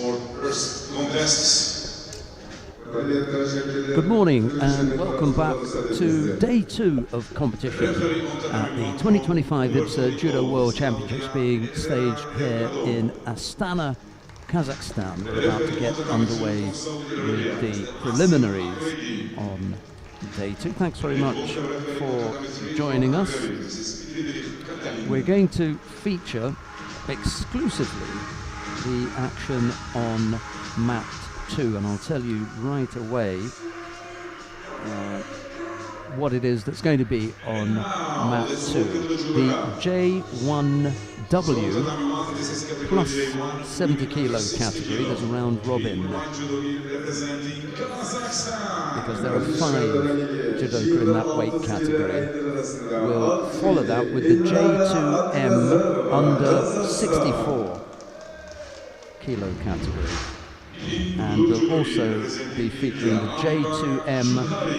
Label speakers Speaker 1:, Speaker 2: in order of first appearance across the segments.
Speaker 1: for first contests.
Speaker 2: Good morning and welcome back to day 2 of competition at the 2025 IBSA Judo World Championships being staged here in Astana, Kazakhstan. We're about to get underway with the preliminaries on day 2. Thanks very much for joining us. We're going to feature exclusively the action on mat 2, and I'll tell you right away what it is that's going to be on mat 2. The J1W plus 70 kilo category. There's a round robin because there are 5 judoka in that weight category. We'll follow that with the J2M under 64 kilo category. And we'll also be featuring the J2M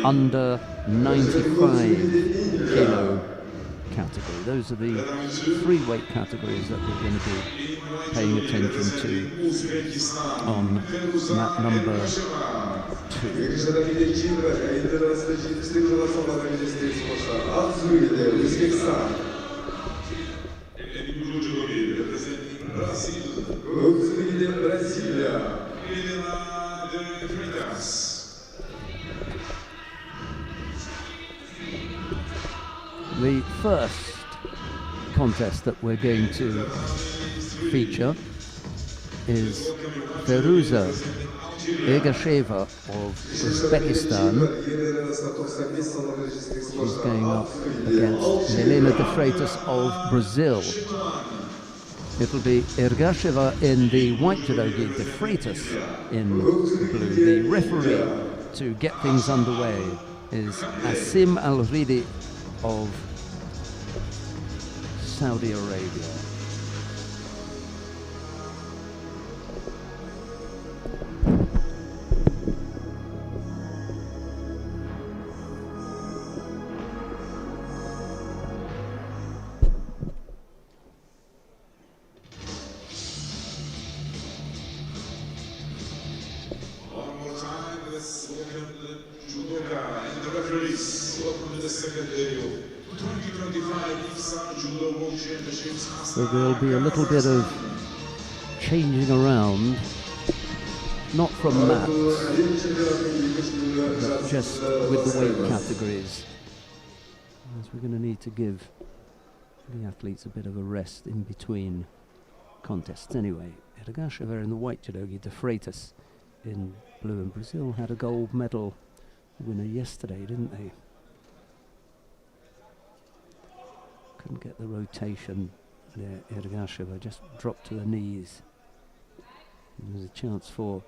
Speaker 2: under 95 kilo category. Those are the 3 weight categories that we're going to be paying attention to on mat number 2. The first contest that we're going to feature is Feruza Ergasheva of Uzbekistan. She's going up against Helena de Freitas of Brazil. It'll be Ergasheva in the white judogi, de Freitas in blue. The referee to get things underway is Asim Al-Ridi of Saudi Arabia.
Speaker 1: One more time, let's welcome the judoka and the referees. Welcome to the second day of 2025 IBSA Judo World Championships.
Speaker 2: So there'll be a little bit of changing around, not from mats, but just with the weight categories, as we're going to need to give the athletes a bit of a rest in between contests. Anyway, Ergasheva in the white judogi, de Freitas in blue, and Brazil had a gold medal winner yesterday, didn't they? Couldn't get the rotation there. Ergasheva just dropped to her knees. And there's a chance for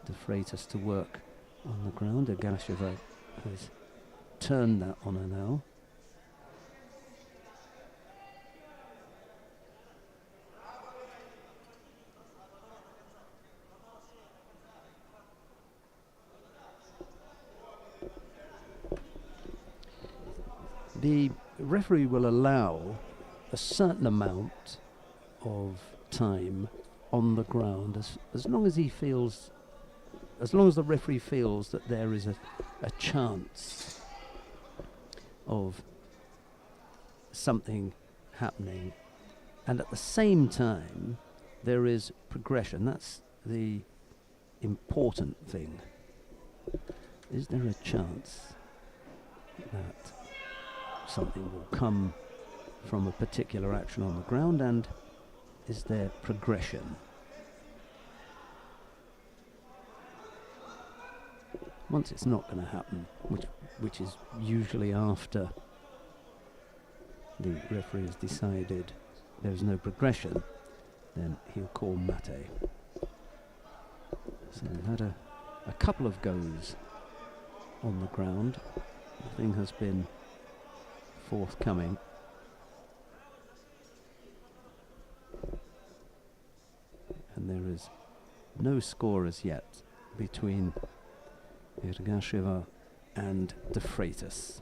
Speaker 2: de Freitas to work on the ground. Ergasheva has turned that on her now. The referee will allow a certain amount of time on the ground as long as he feels, as long as the referee feels that there is a chance of something happening, and at the same time there is progression. That's the important thing. Is there a chance that something will come from a particular action on the ground, and is there progression? Once it's not going to happen, which is usually after the referee has decided there's no progression, then he'll call mate. So we've had a couple of goes on the ground. Nothing has been forthcoming. And there is no score as yet between Ergasheva and de Freitas.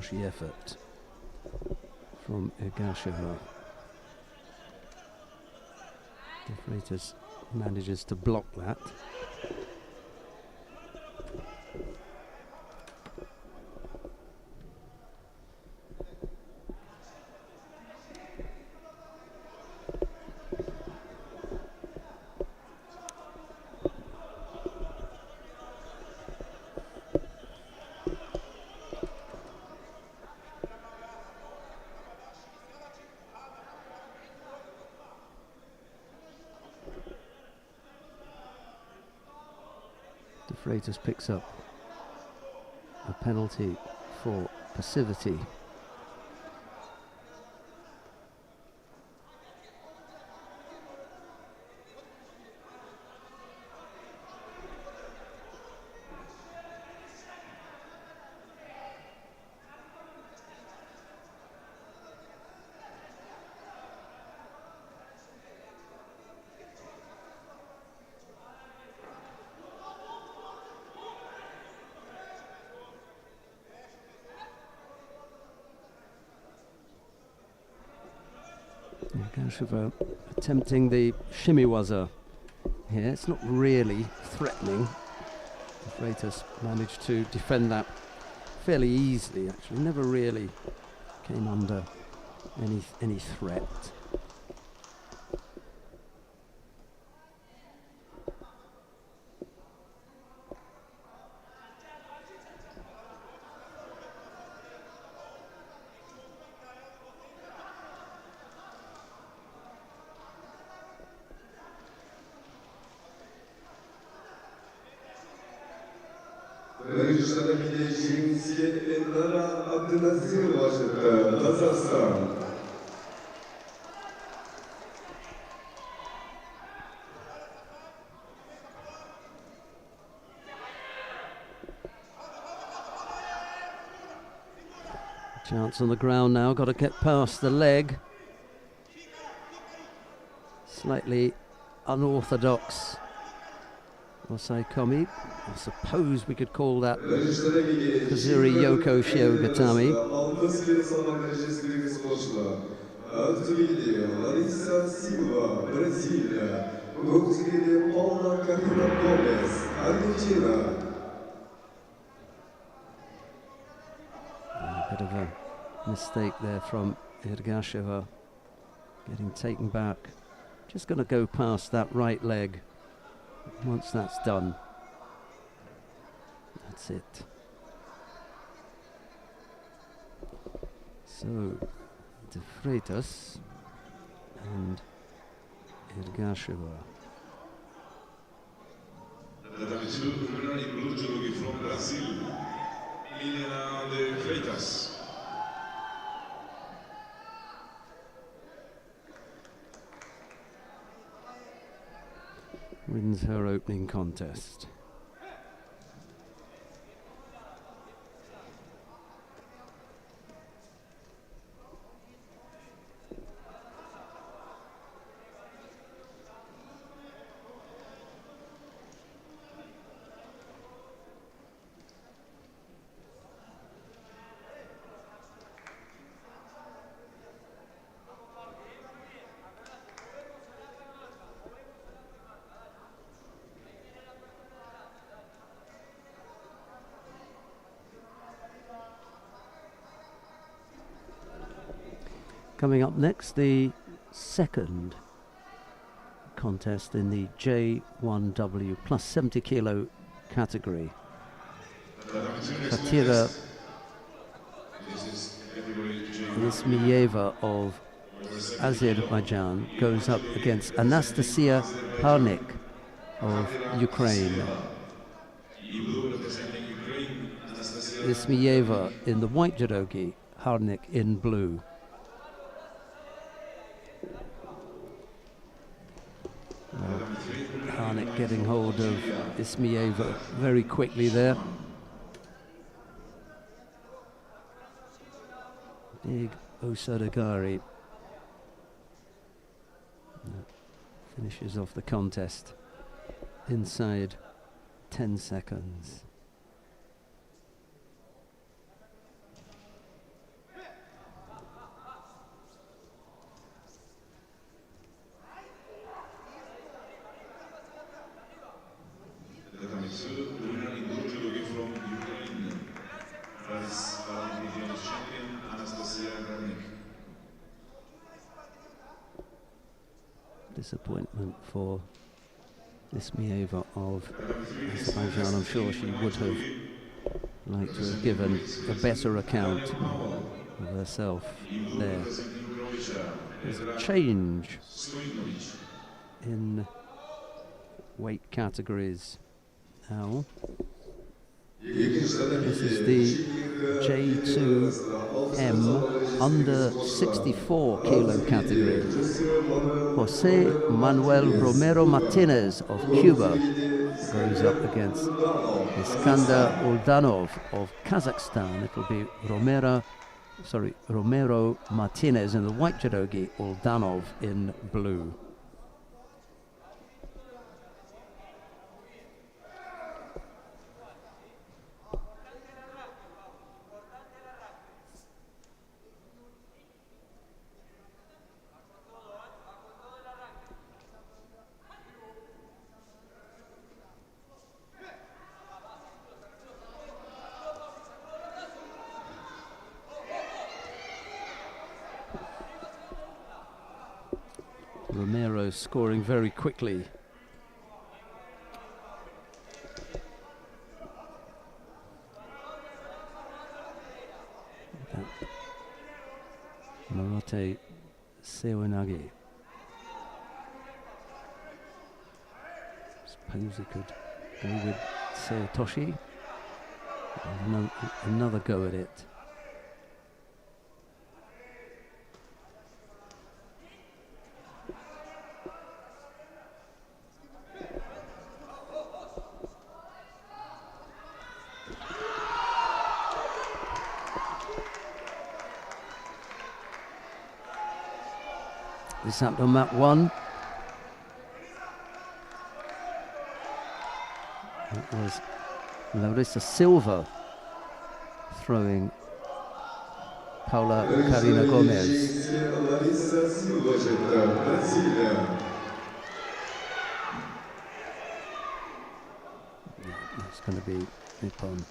Speaker 2: Koshi effort from Igasheva. De Freitas manages to block that. Freitas picks up a penalty for passivity. Igasheva attempting the shimiwaza here. It's not really threatening. Freitas managed to defend that fairly easily, actually. Never really came under any threat.
Speaker 3: Kazakhstan.
Speaker 2: Chance on the ground now, got to get past the leg. Slightly unorthodox Osai Komi. I suppose we could call that Kazuri Yoko Shiogatami. A bit of a mistake there from Igasheva, getting taken back. Just going to go past that right leg. Once that's done, that's it. So, De Freitas and Igasheva.
Speaker 1: From Brazil, De Freitas.
Speaker 2: Wins her opening contest. Coming up next, the second contest in the J1W plus 70 kilo category. Katira Ismieva of Azerbaijan goes up against Anastasia Harnik of Ukraine. Ismieva in the white judogi, Harnik in blue. Harnik getting hold of Ismieva very quickly there. Big Osadagari finishes off the contest inside 10 seconds. disappointment for Ismieva of Azerbaijan. I'm sure she would have liked to have given a better account of herself there. There's a change in weight categories now. This is the J2M under 64 kilo category. Jose Manuel Romero Martinez of Cuba goes up against Iskandar Uldanov of Kazakhstan. It'll be Romero Martinez in the white judogi, Uldanov in blue. Romero scoring very quickly. Marate Seoinagi. Suppose he could go with Seotoshi. Another go at it. This happened on map 1. It was Larissa Silva throwing Paula Karina Gomez. It's going to be Nippon.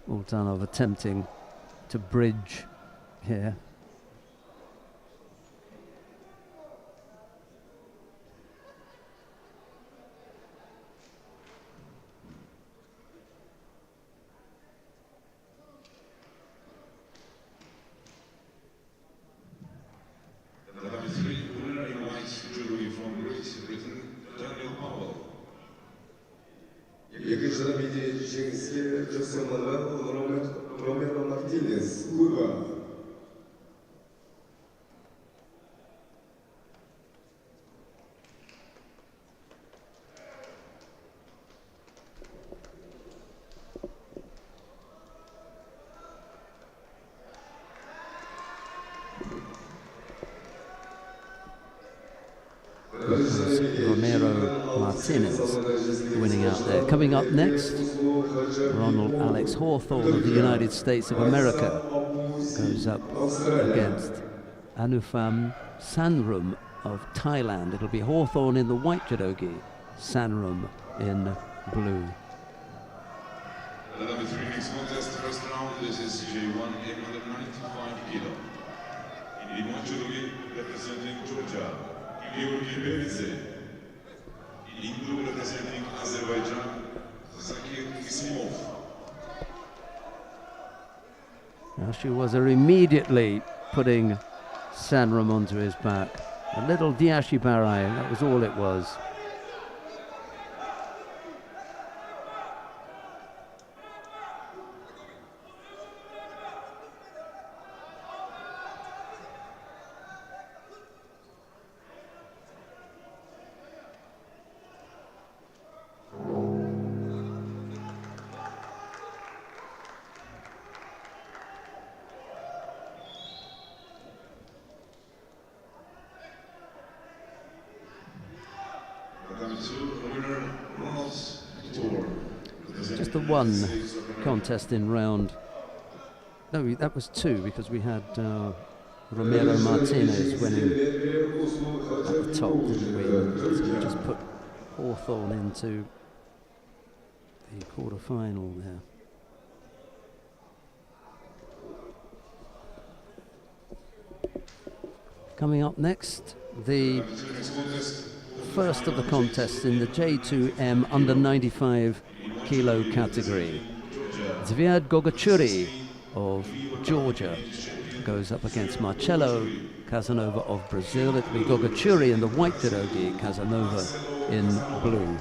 Speaker 2: Uldanov attempting to bridge here.
Speaker 3: Romero Martinez, Cuba.
Speaker 2: Romero Martinez winning out there. Coming up next, Ronald Alex Hawthorne of the United States of America goes up against Anupam Sanrum of Thailand. It'll be Hawthorne in the white judogi, Sanrum in blue.
Speaker 1: The number 3 next contest, first round, this is J1 895 kilo. In the white judogi, representing Georgia, Georgi Beridze. In blue, representing Azerbaijan, Zakir Islimov.
Speaker 2: Now Shiwaza immediately putting Sanrum onto his back. A little Diashi Barai, and that was all it was. Just the one contest in round. No, that was 2 because we had Romero Martinez winning at the top, didn't we? So we just put Hawthorne into the quarterfinal there. Coming up next, the first of the contests in the J2M under 95 kilo category. Zviad Gogachuri of Georgia goes up against Marcelo Casanova of Brazil. It'll be Gogachuri in the white pierogi, Casanova in blue.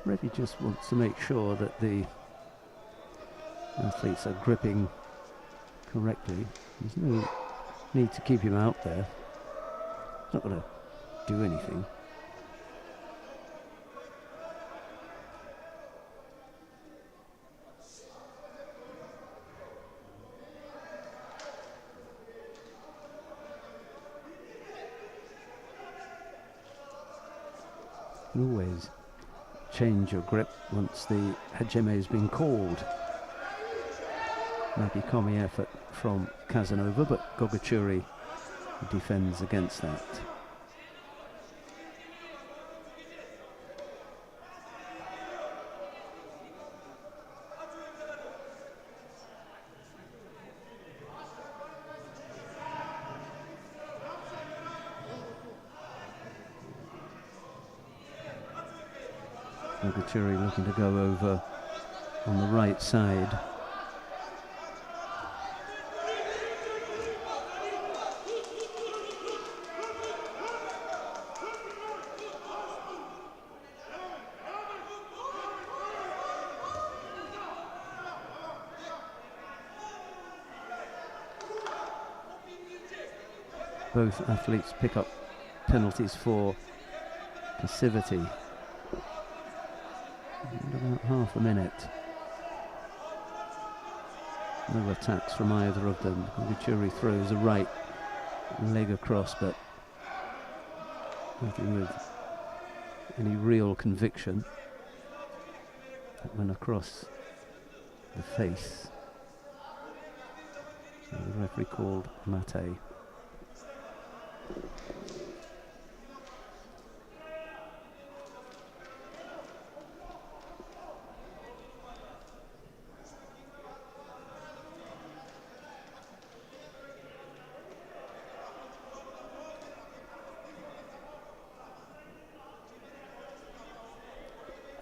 Speaker 2: Referee just wants to make sure that the athletes are gripping correctly. There's no need to keep him out there. It's not going to do anything. You can always change your grip once the hajime has been called. Makikomi effort from Casanova, but Gogachuri defends against that. Gogachuri looking to go over on the right side. Both athletes pick up penalties for passivity. About half a minute. No attacks from either of them. Gogachuri throws a right leg across, but nothing with any real conviction. That went across the face. So the referee called mate.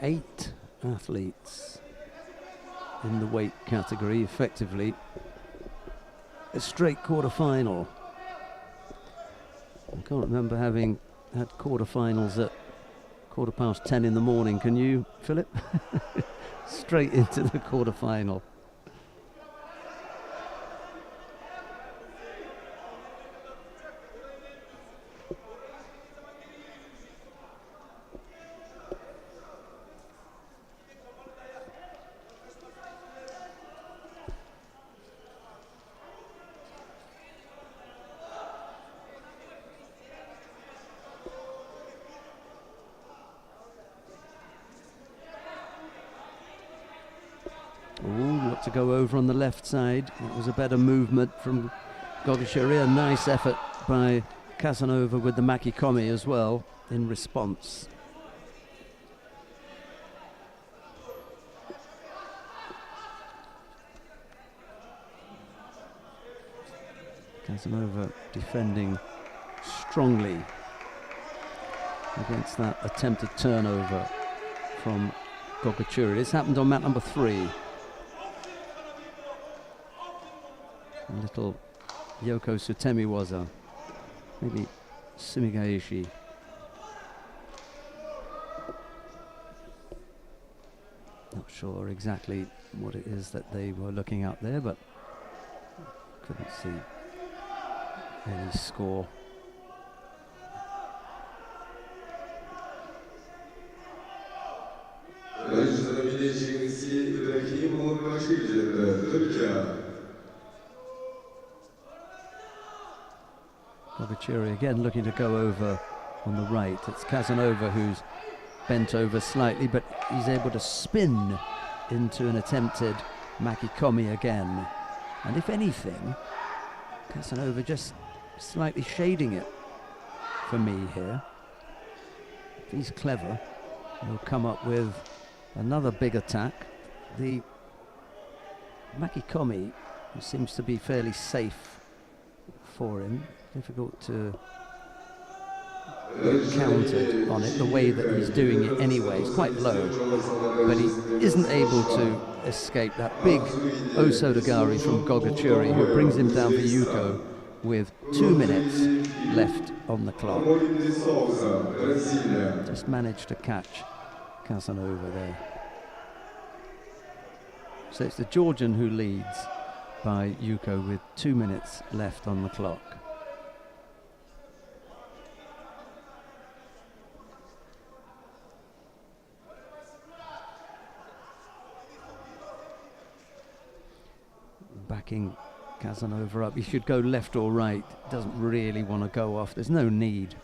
Speaker 2: Eight athletes in the weight category, effectively a straight quarterfinal. I can't remember having had quarterfinals at 10:15 in the morning. Can you, Philip? Straight into the quarterfinal. To go over on the left side. It was a better movement from Gogachuri. A nice effort by Casanova with the Makikomi as well in response. Casanova defending strongly against that attempted turnover from Gogachuri. This happened on mat number 3. A little Yoko Sutemi waza, maybe Sumigaeshi. Not sure exactly what it is that they were looking at there, but couldn't see any score. Gogachuri again looking to go over on the right. It's Casanova who's bent over slightly, but he's able to spin into an attempted Makikomi again. And if anything, Casanova just slightly shading it for me here. If he's clever, he'll come up with another big attack. The Makikomi seems to be fairly safe for him. Difficult to counter on it the way that he's doing it anyway. It's quite low, but he isn't able to escape that big Osodagari from Gogachuri, who brings him down for Yuko with 2 minutes left on the clock. Just managed to catch Casanova there. So it's the Georgian who leads by Yuko with 2 minutes left on the clock. Backing Casanova up. He should go left or right. Doesn't really want to go off. There's no need.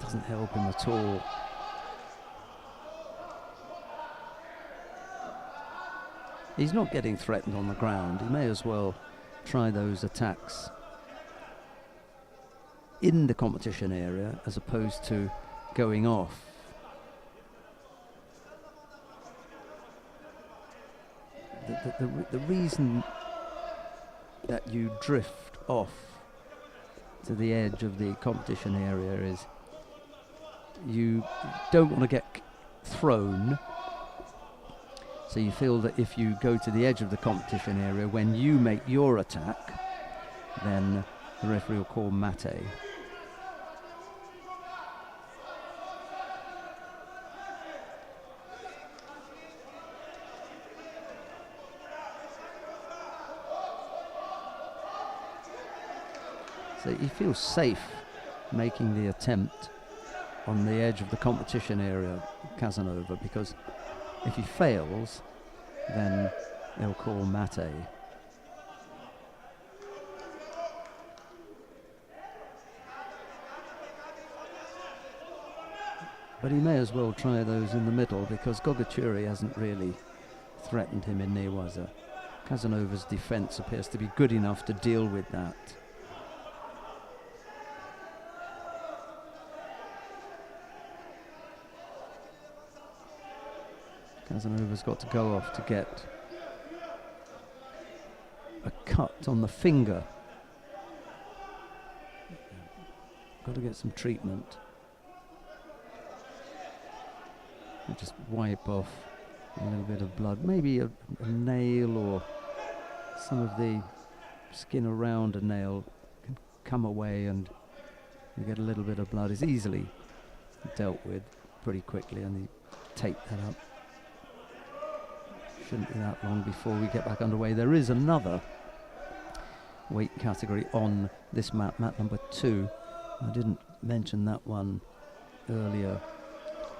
Speaker 2: Doesn't help him at all. He's not getting threatened on the ground. He may as well try those attacks in the competition area as opposed to going off. The reason that you drift off to the edge of the competition area is you don't want to get thrown. So you feel that if you go to the edge of the competition area, when you make your attack, then the referee will call mate. So he feels safe making the attempt on the edge of the competition area, Casanova, because if he fails, then they'll call mate. But he may as well try those in the middle, because Gogachuri hasn't really threatened him in Newaza. Casanova's defense appears to be good enough to deal with that. Casanova's got to go off to get a cut on the finger. Got to get some treatment. And just wipe off a little bit of blood. Maybe a nail or some of the skin around a nail can come away and you get a little bit of blood. It's easily dealt with pretty quickly, and you tape that up. Shouldn't be that long before we get back underway. There is another weight category on this mat, mat number 2. I didn't mention that one earlier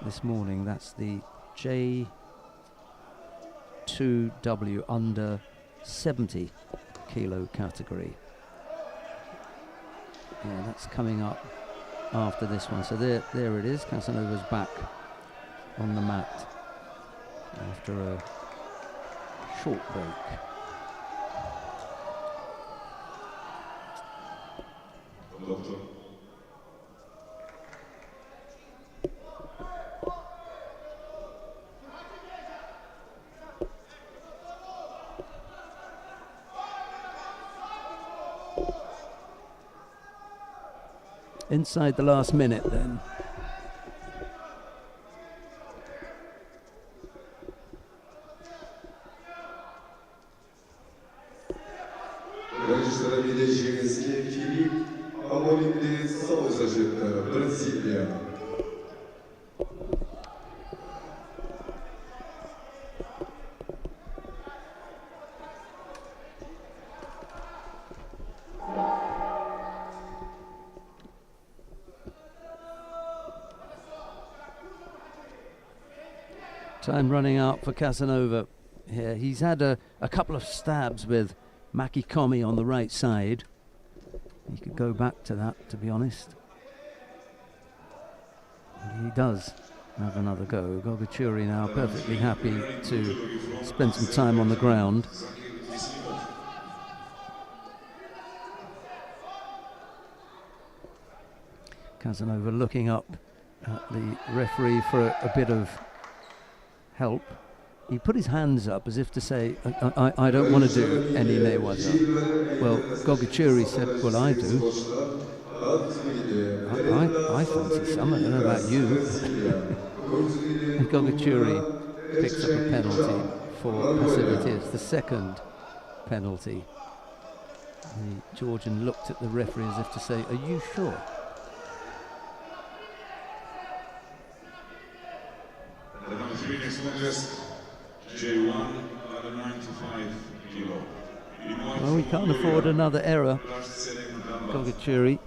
Speaker 2: this morning. That's the J2W under 70 kilo category. Yeah, that's coming up after this one. So there it is. Casanova's back on the mat after a short break. Inside the last minute then. Time running out for Casanova here. He's had a couple of stabs with Makikomi on the right side. He could go back to that, to be honest. He does have another go. Gogachuri now perfectly happy to spend some time on the ground. Casanova looking up at the referee for a bit of help. He put his hands up as if to say, I don't want to do any newaza. Well, Gogachuri said, well, I do. I fancy some, I don't know about you. And Gogachuri picks up a penalty for passivity. It's the second penalty. The Georgian looked at the referee as if to say, are you sure?
Speaker 1: The number 3 next contest, J1, under 95 kilo.
Speaker 2: Well, we can't afford another error. Gogachuri.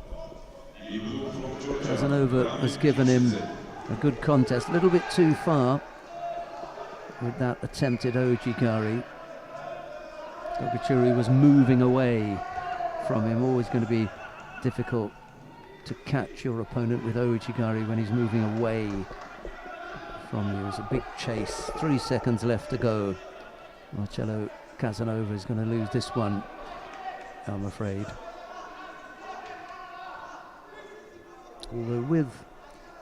Speaker 2: Casanova has given him a good contest, a little bit too far with that attempted ojigari. Gogachuri was moving away from him, always going to be difficult to catch your opponent with ojigari when he's moving away from you. It's a big chase, 3 seconds left to go. Marcello Casanova is going to lose this one, I'm afraid. Although with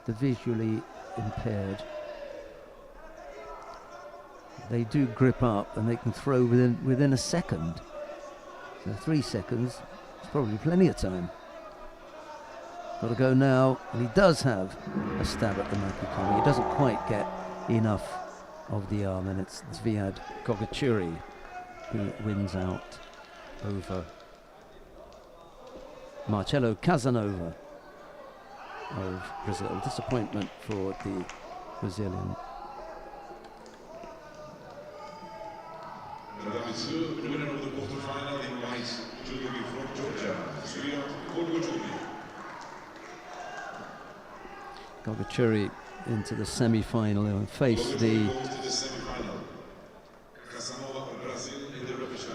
Speaker 2: the visually impaired, they do grip up and they can throw within a second. So 3 seconds is probably plenty of time. Got to go now, and he does have a stab at the Makikami. He doesn't quite get enough of the arm, and it's Zviad Gogachuri who wins out over Marcello Casanova of Brazil. Disappointment for the Brazilian.
Speaker 1: The winner of the quarterfinal in white, Judo from Georgia, Zviad
Speaker 2: Gogachuri into the semi-final and face the,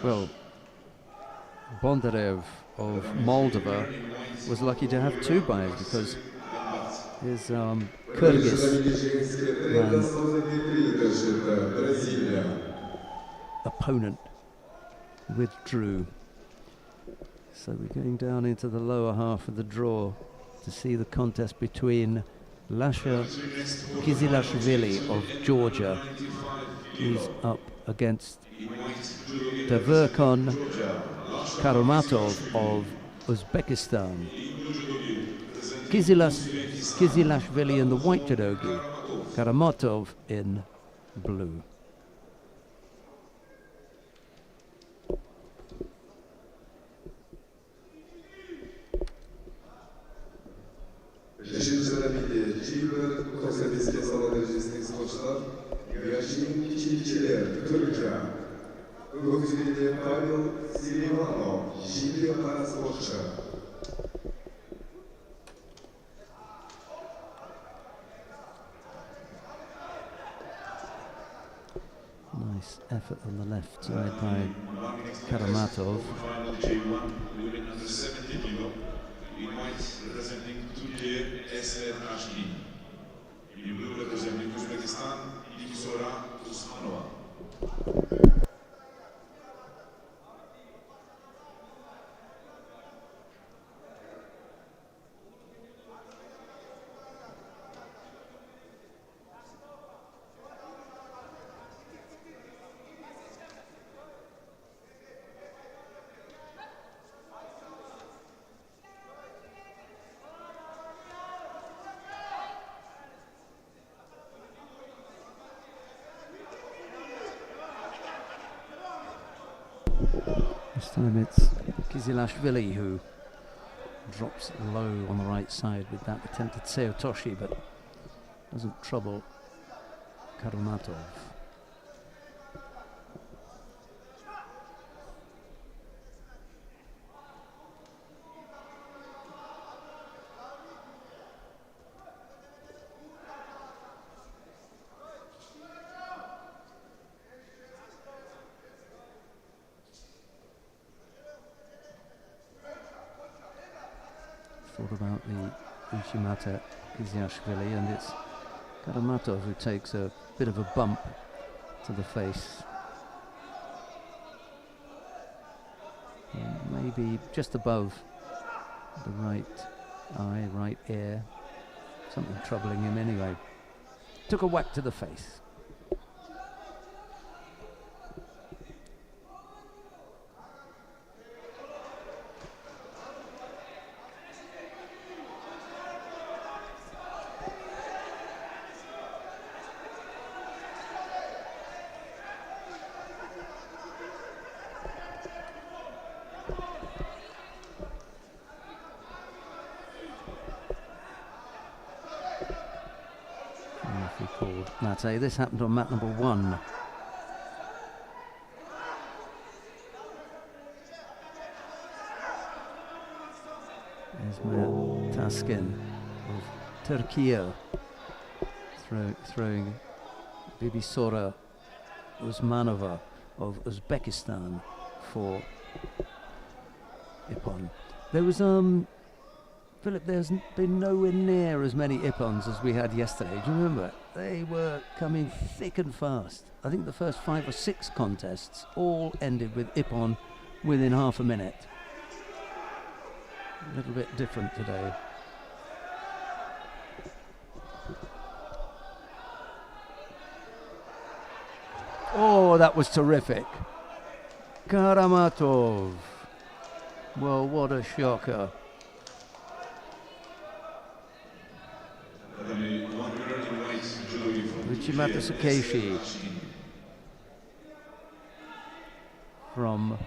Speaker 2: well, Bondarev of Moldova was lucky to have 2 buys because his Kyrgyz opponent withdrew. So we're going down into the lower half of the draw to see the contest between Lasha Kizilashvili of Georgia. He's up against Deverkon Karamatov of Uzbekistan. Kizilashvili in the white judogi, Karamatov in blue. Nice effort on the left side by Karamatov.
Speaker 1: Representing Turkey, SRHD. In blue representing Uzbekistan, Iksora Usmanova.
Speaker 2: This time it's Kizilashvili who drops low on the right side with that attempted Seotoshi, but doesn't trouble Karamatov. Thought about the Uchimata Giziashvili, and it's Karamatov who takes a bit of a bump to the face. Maybe just above the right eye, right ear. Something troubling him anyway. Took a whack to the face. Mate. This happened on mat number 1. There's Matt Taskin of Turkey throwing Bibisora Usmanova of Uzbekistan for Ippon. There was Philip, there's been nowhere near as many Ippons as we had yesterday. Do you remember? They were coming thick and fast. I think the first 5 or 6 contests all ended with Ippon within half a minute. A little bit different today. Oh, that was terrific. Karamatov. Well, what a shocker. Uchimata Sakeshi from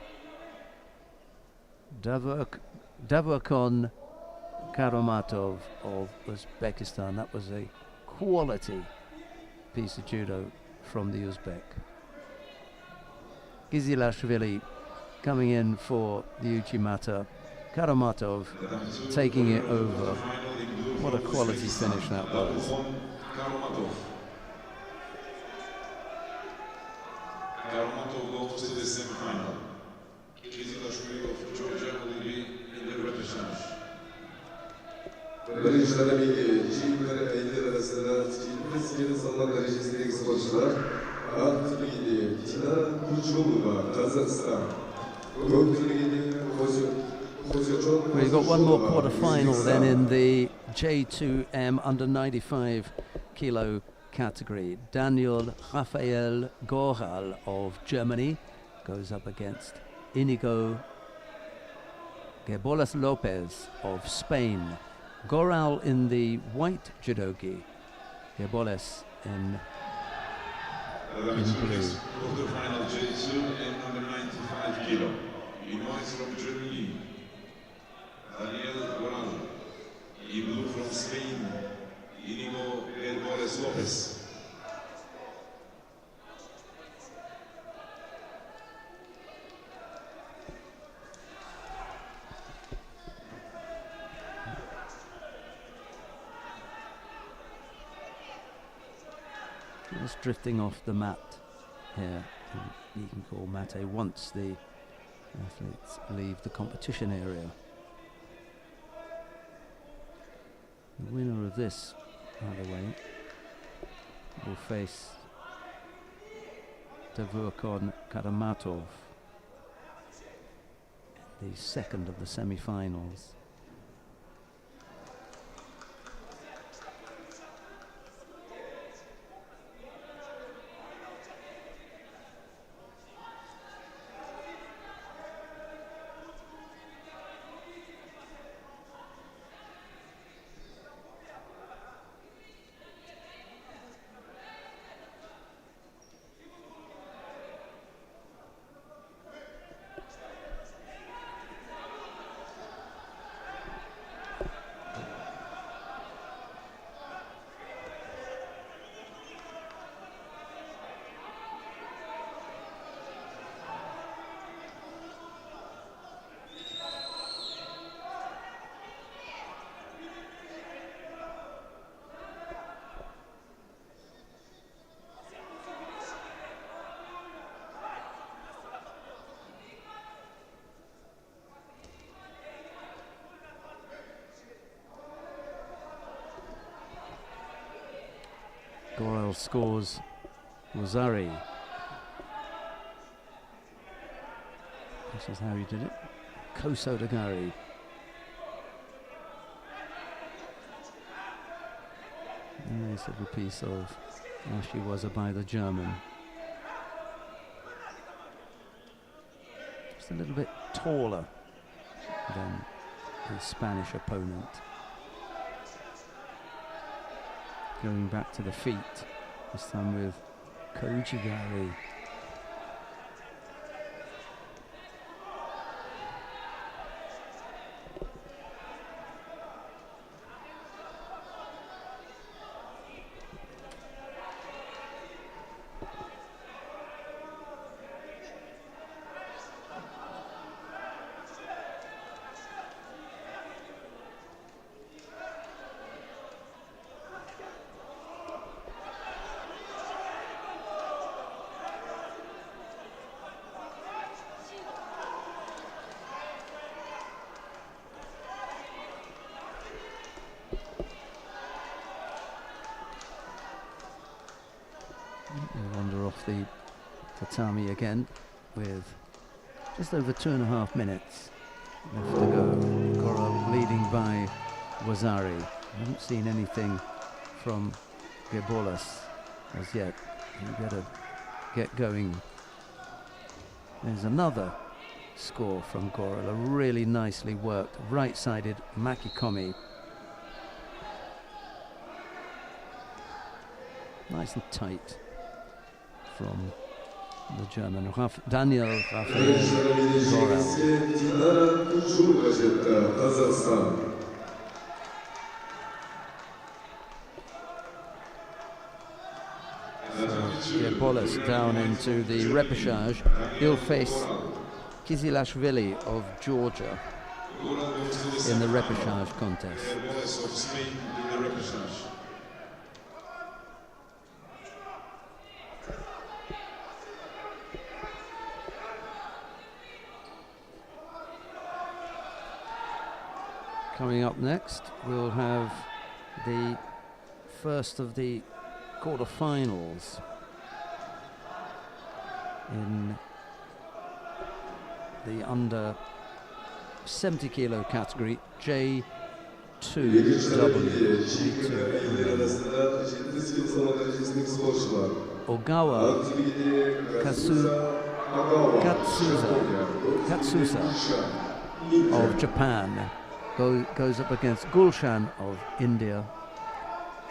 Speaker 2: Davurkon Karamatov of Uzbekistan. That was a quality piece of judo from the Uzbek. Gizilashvili coming in for the Uchimata. Karamatov taking it over. What a quality finish that was.
Speaker 1: Karamatov goes to the semifinal. Kizilashvili of Georgia will be in the repêchage.
Speaker 3: Birinci dönemdeki çiftler eller arasında çiftler salma derecesindeki sporcular altı liginde Tina Kuchulova, Kazakhstan.
Speaker 2: We've got one more quarter-final then in the J2M under 95 kilo category. Daniel Rafael Goral of Germany goes up against Inigo Gebolas Lopez of Spain. Goral in the white judogi, Gebolas in blue.
Speaker 1: Quarterfinal J2M under 95 kilo. Illinois from Germany. Daniel Goral. In blue from Spain. Inigo Gebolas Lopez.
Speaker 2: Just drifting off the mat here, you can call mate once the athletes leave the competition area. The winner of this, by the way, will face Davurkon Karamatov, the second of the semi-finals. scores Wazari. This is how he did it. Kosodagari. Nice little piece of Ashiwaza by the German. Just a little bit taller than his Spanish opponent. Going back to the feet, this time with Kouchigari. We'll wander off the tatami again with just over 2.5 minutes left to go. Goro leading by Wazari. I haven't seen anything from Gebolas as yet. You better get going. There's another score from Goro, a really nicely worked right-sided Makikomi. Nice and tight from the German Daniel Rafael Gorel. Gebolas down into the repêchage. He'll face Kizilashvili of Georgia in the repêchage contest. Coming up next, we'll have the first of the quarterfinals in the under 70 kilo category, J2W. Ogawa Katsusa of Japan goes up against Gulshan of India.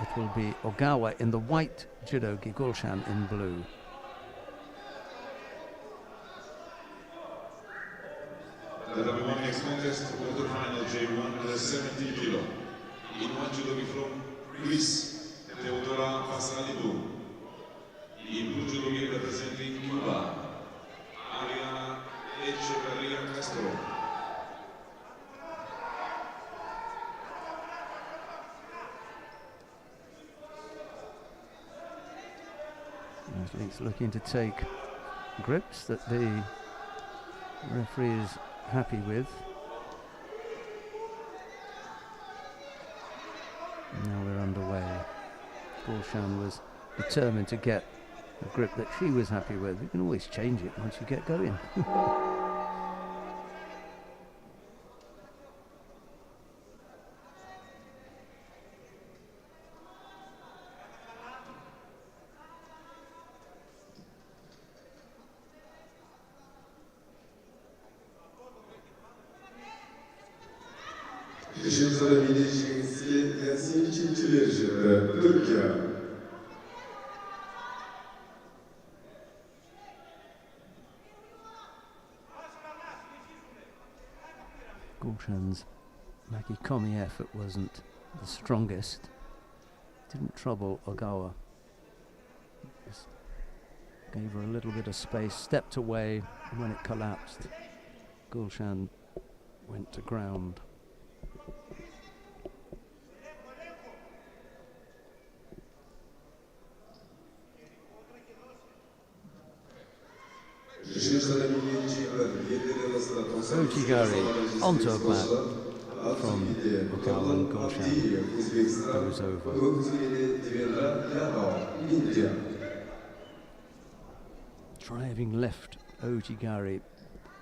Speaker 2: It will be Ogawa in the white judogi, Gulshan in blue.
Speaker 1: The next contest, quarterfinal J1 under 70 kilo. In one judogi from Greece, Theodora Vasilidou. In blue judogi representing Cuba, Ariana Echeverria Castro.
Speaker 2: Athletes looking to take grips that the referee is happy with. Now we're underway. Gulshan was determined to get a grip that she was happy with. You can always change it once you get going. Gulshan's Makikomi effort wasn't the strongest. Didn't trouble Ogawa. Just gave her a little bit of space, stepped away, and when it collapsed, Gulshan went to ground. Kouchigari onto a mat. from Ogawa and Goshan goes over. Driving left, Ojigari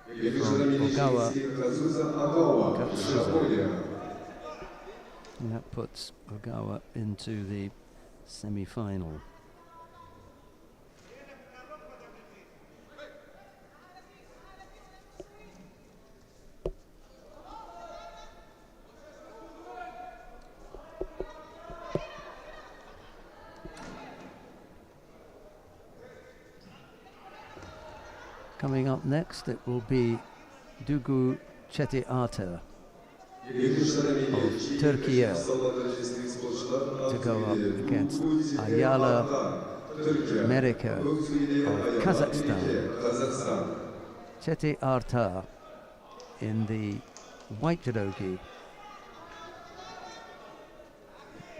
Speaker 2: from Ogawa, Gatsuza. And that puts Ogawa into the semi-final. Coming up next, it will be Dugu Chettiarter of Turkey to go up against Ayala Merika of Kazakhstan. Chettiarter in the white judogi,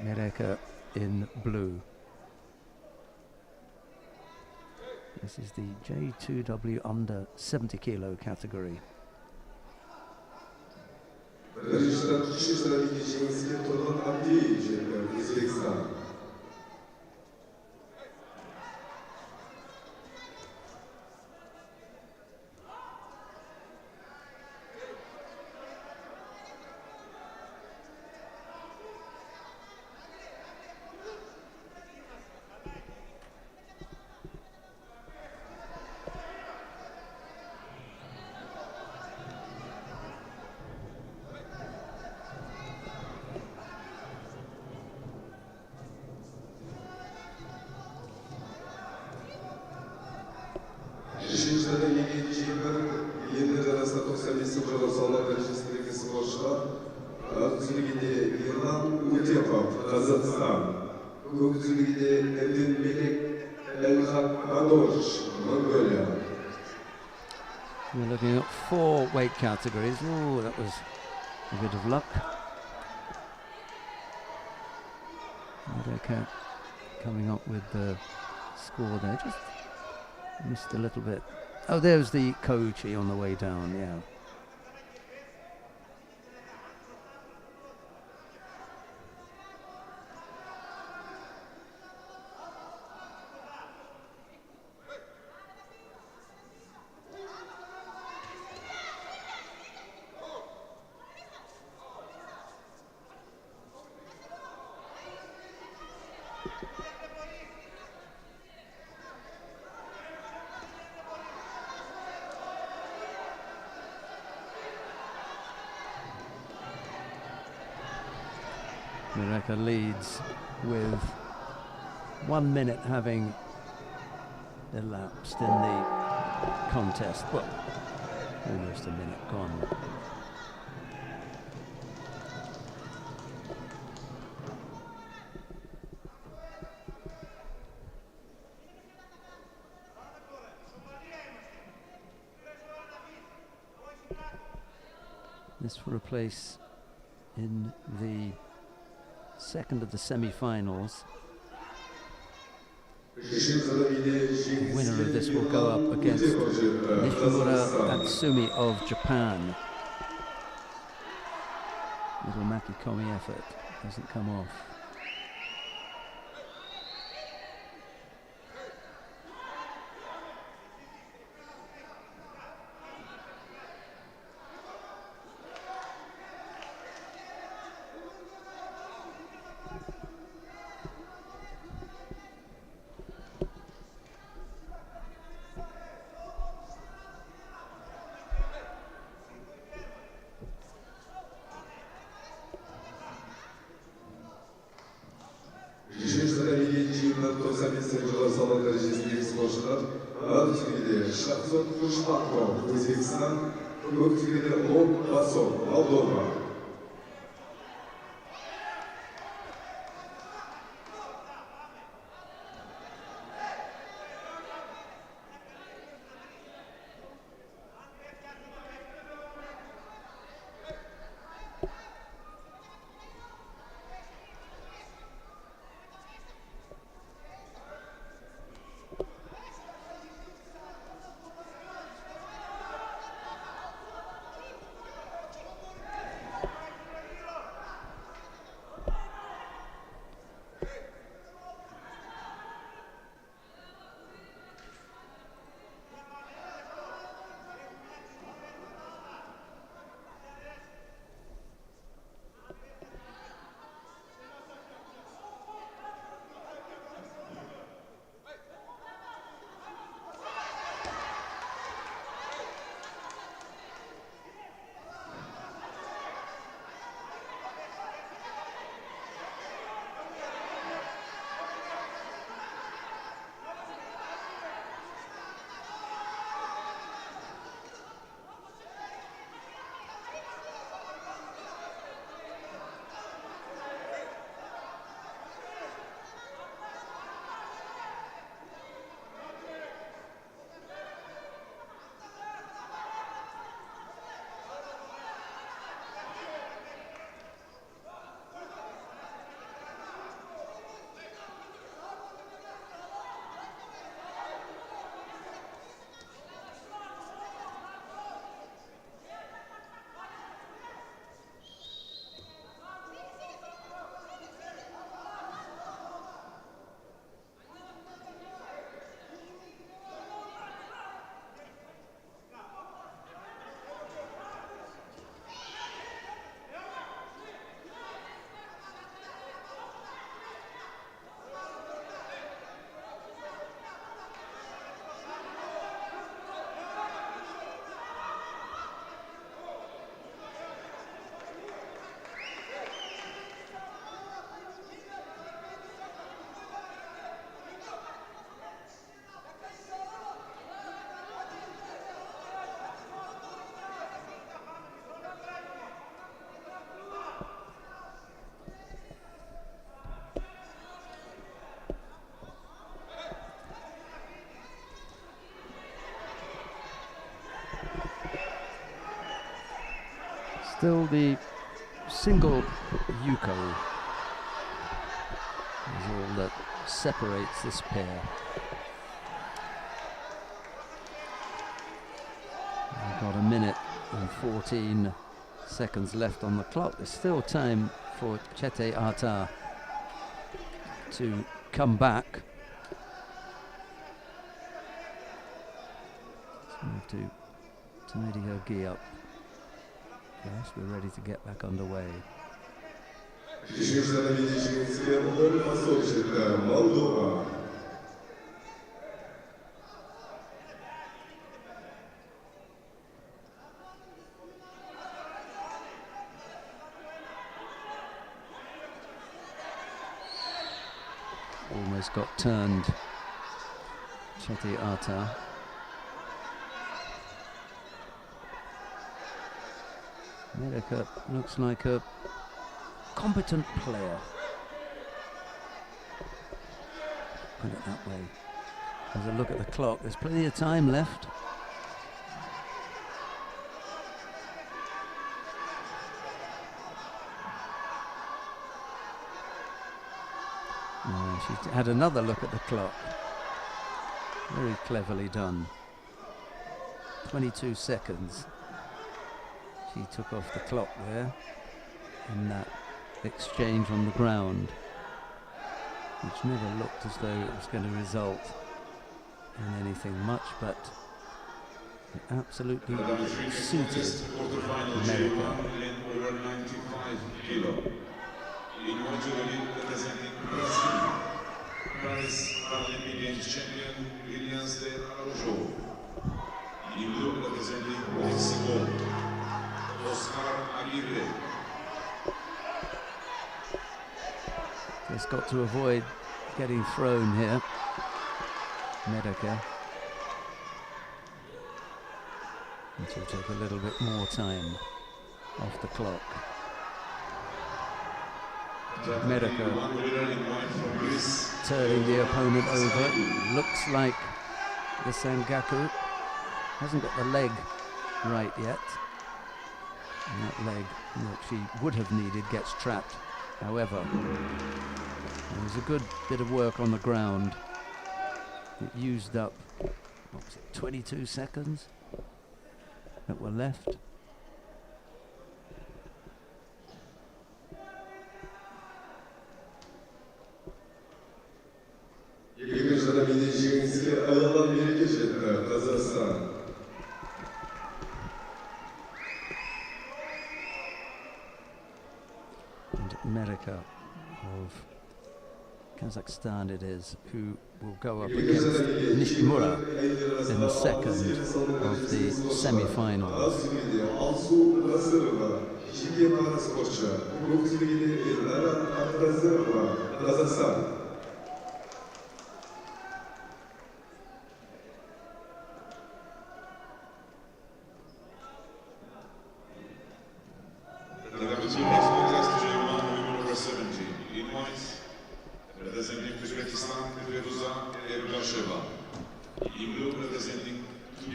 Speaker 2: Merika in blue. This is the J2W under 70 kilo category. We're looking at 4 weight categories. Oh, that was a bit of luck. Merika coming up with the score there. Just missed a little bit. Oh, there's the Kochi on the way down, yeah. Merika leads with 1 minute having elapsed in the contest. Well, almost a minute gone. This for a place in the second of the semi-finals. The winner of this will go up against Nishimura Atsumi of Japan. Little Makikomi effort doesn't come off. Still the single yuko is all that separates this pair. We've got a minute and 14 seconds left on the clock. There's still time for Chete Ata to come back. Let's move to tidy her gi up. Yes, we're ready to get back underway. Almost got turned, Chete Ata. Medica looks like a competent player. Put it that way. As a look at the clock, there's plenty of time left. She's had another look at the clock. Very cleverly done. 22 seconds. She took off the clock there in that exchange on the ground, which never looked as though it was going to result in anything much, but it absolutely suited America. Just got to avoid getting thrown here, Medica. And she'll take a little bit more time off the clock. Medica turning the opponent over. Looks like the Sengaku hasn't got the leg right yet. And that leg that she would have needed gets trapped. However, there was a good bit of work on the ground. It used up, what was it, 22 seconds that were left. And America of Kazakhstan it is, who will go up against Nishimura in the second of the semi-finals.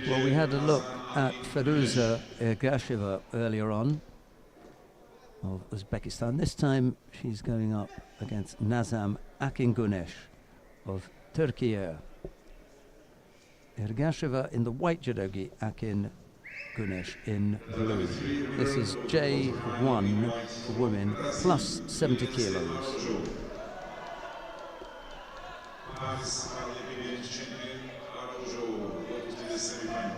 Speaker 2: Well, we had a look at Feruza Ergasheva earlier on of Uzbekistan. This time she's going up against Nazam Akingunesh of Turkey. Ergasheva in the white judogi, Akingunesh in blue. This is J1 for women, plus 70 kilos.
Speaker 1: Semifinal.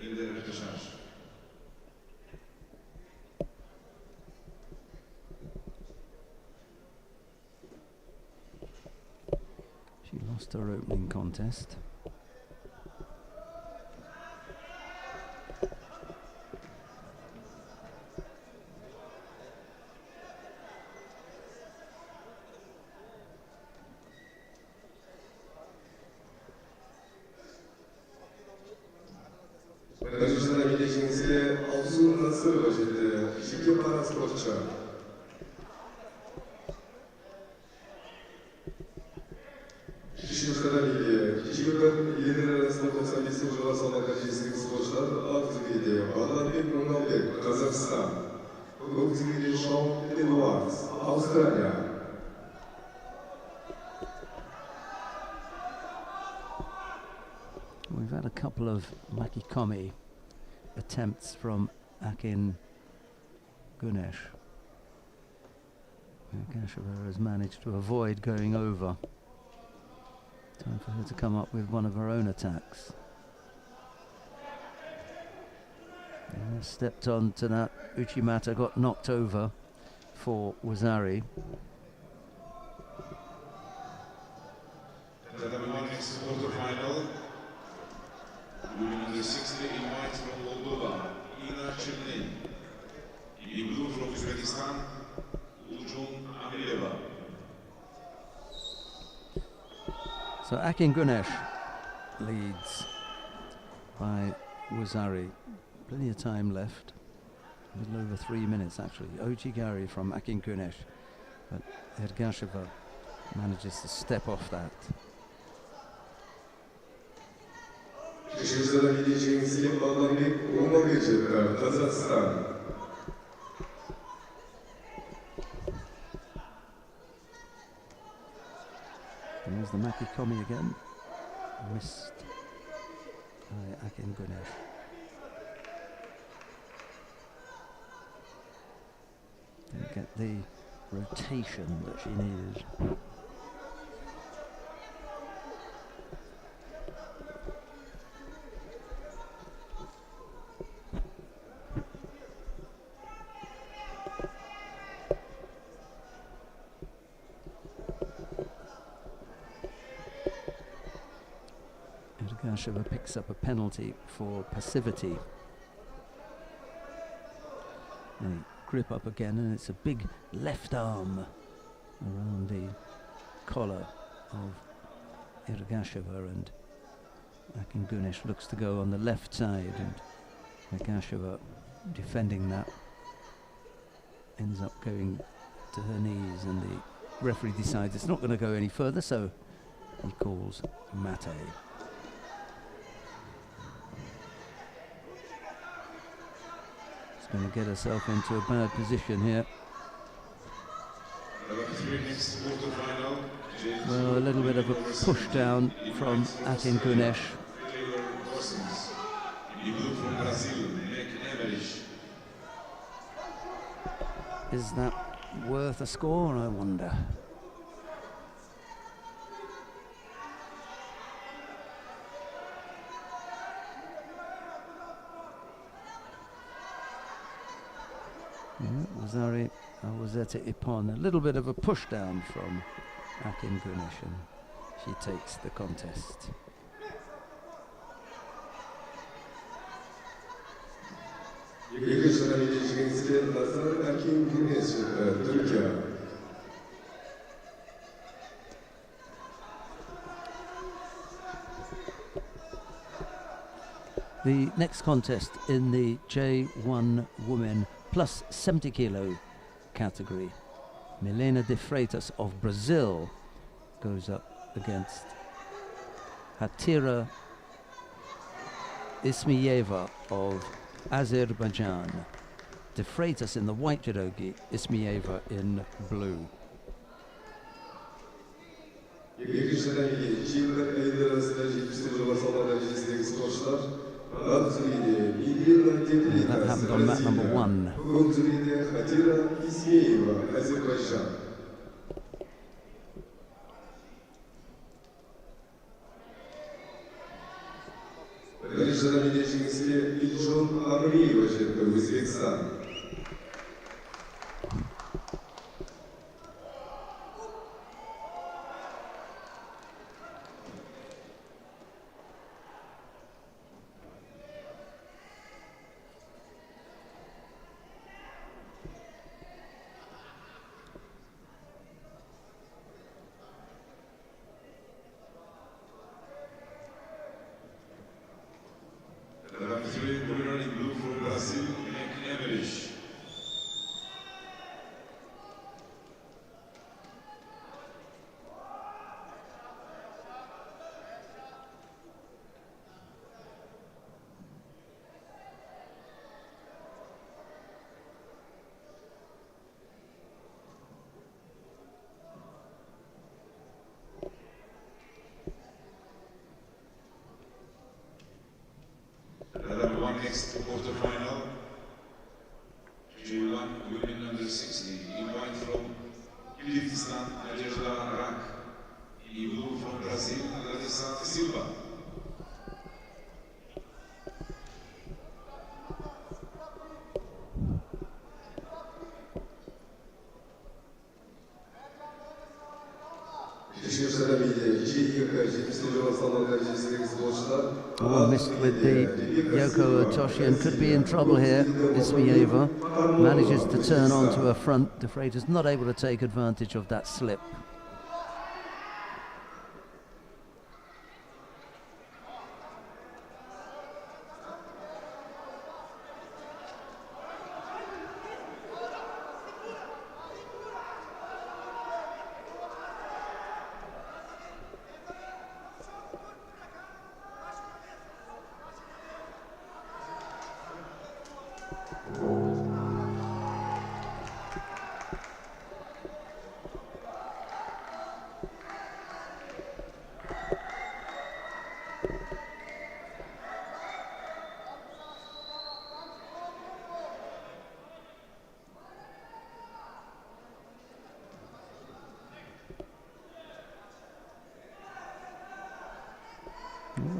Speaker 1: In the Repêchage.
Speaker 2: She lost her opening contest.
Speaker 3: Kazakhstan. Australia.
Speaker 2: We've had a couple of makikomi attempts from Akin Gunesh. Gasheva has managed to avoid going over. Time for her to come up with one of her own attacks. Stepped on to that. Uchimata got knocked over for Wazari.
Speaker 1: Next quarterfinal. Women under 60 invites from Moldova, Ina Cherney. In blue from Uzbekistan, Uljun Amireva.
Speaker 2: So Akin Gunesh leads by Wazari. Plenty of time left. A little over 3 minutes actually. Ojigari from Akin Gunesh. But Ergasheva manages to step off that.
Speaker 3: Kazakhstan.
Speaker 2: There's the makikomi again. Missed by Akin Gunesh. Didn't get the rotation that she needed. Ergasheva picks up a penalty for passivity. And grip up again, and it's a big left arm around the collar of Ergasheva, and Akin Gunesh looks to go on the left side, and Ergasheva defending that ends up going to her knees, and the referee decides it's not going to go any further, so he calls mate. Going to get herself into a bad position here. Well, a little bit of a push down from Akin Gunesh. Is that worth a score, I wonder? Wazari Wazeta Ipon, a little bit of a push down from Akin Gunesh, and she takes the contest. The next contest in the J1 women plus 70 kilo category, Milena de Freitas of Brazil goes up against Hatira Ismieva of Azerbaijan. De Freitas in the white judogi, Ismieva in blue. That happened on mat number 1.
Speaker 1: Number 3, winner in blue from Brazil, Emmerich.
Speaker 2: Oh, missed with the Yoko Otoshi and could be in trouble here. Ismieva manages to turn onto her front. De Freitas not able to take advantage of that slip.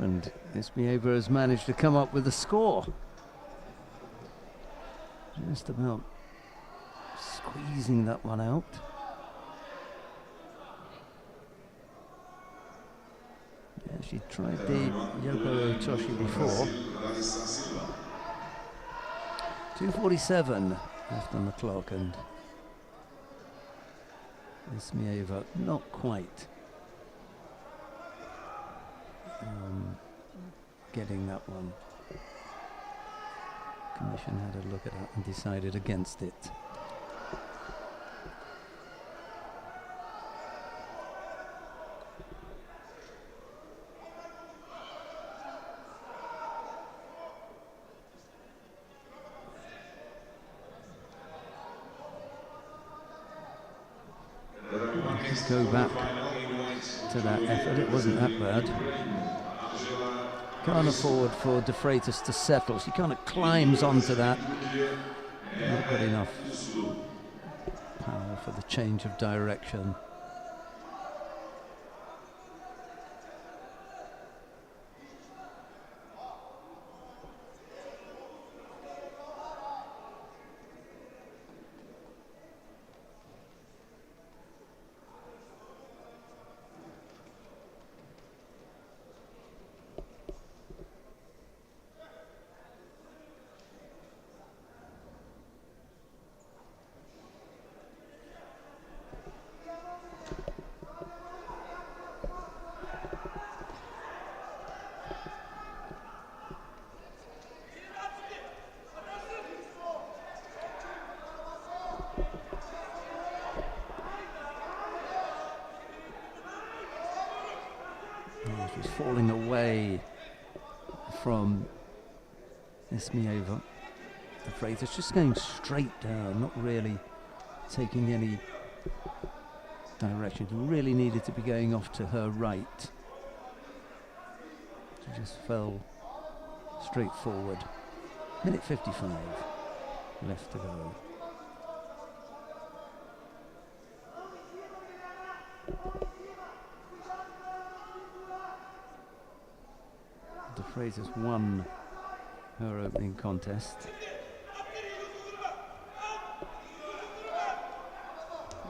Speaker 2: And Ismieva has managed to come up with a score. Just about squeezing that one out. Yeah, she tried the Yoko Otoshi before. 2:47 left on the clock, and Ismieva not quite getting that one. Commission had a look at it and decided against it. Let's go back to that effort. It wasn't that bad. Can't afford for De Freitas to settle. She kind of climbs onto that. Not good enough power for the change of direction. She's falling away from Ismieva. De Freitas just going straight down, not really taking any direction. She really needed to be going off to her right. She just fell straight forward. Minute 55 left to go. De Freitas won her opening contest.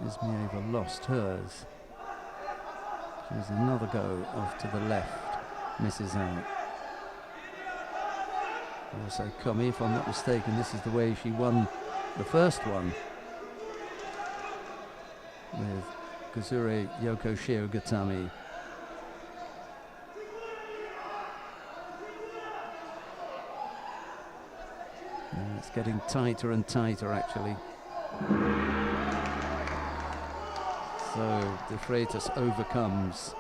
Speaker 2: Ismieva lost hers. She has another go off to the left, misses out. Also Komi, if I'm not mistaken, this is the way she won the first one with Kazure Yoko Shiogatami. It's getting tighter and tighter, actually. So De Freitas overcomes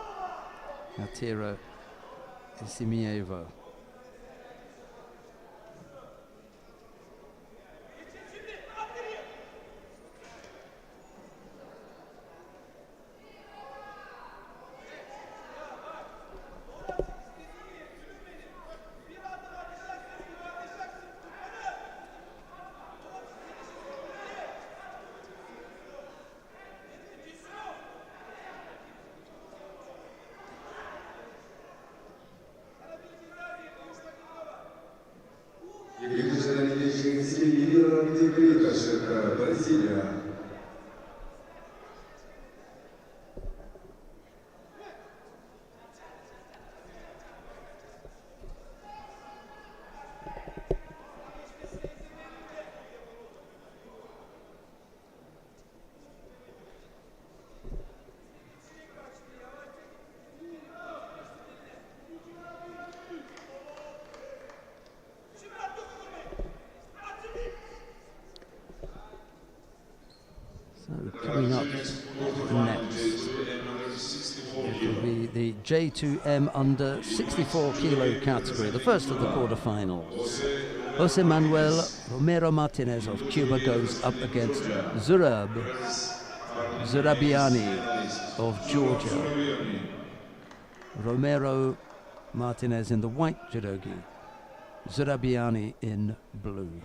Speaker 2: Atira Isimieva. So coming up next, it will be the J2M under 64 kilo category, the first of the quarterfinals. Jose Manuel Romero Martinez of Cuba goes up against Zurabiani of Georgia. Romero Martinez in the white judogi, Zurabiani in blue.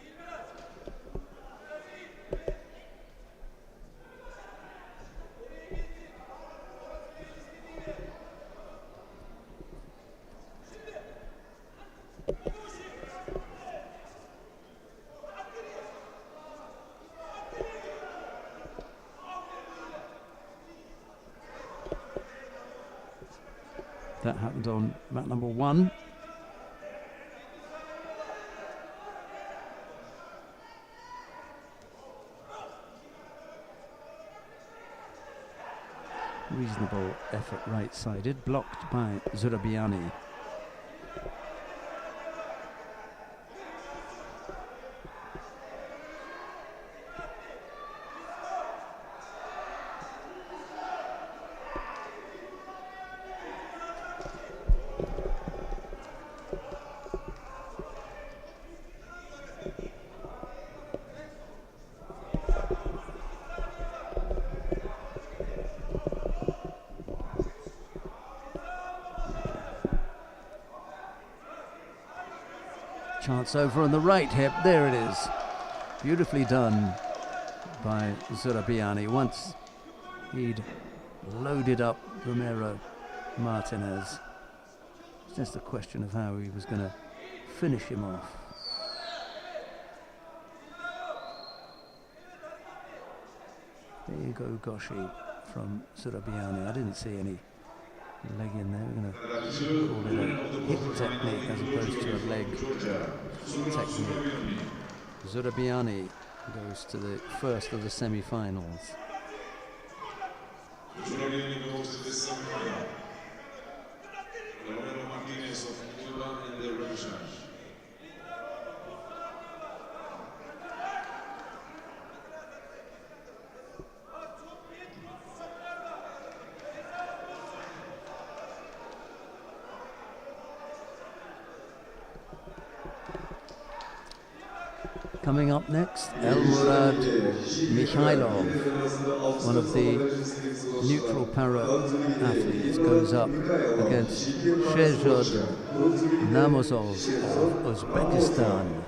Speaker 2: That happened on mat number 1. Reasonable effort right-sided, blocked by Zurabiani. Chance over on the right hip, there it is. Beautifully done by Zurabiani. Once he'd loaded up Romero Martinez, it's just a question of how he was going to finish him off. There you go, Goshi from Zurabiani. I didn't see any leg in there. We're going to call it a hip technique as opposed to a leg technique. Zurabiani goes to the first of the semi-finals.
Speaker 1: Zurabiani goes to the semi-final. Romero Martinez of Cuba in the Repêchage.
Speaker 2: Coming up next, Elmurad Mikhailov, one of the neutral para athletes, goes up against Shehrzod Namozov of Uzbekistan.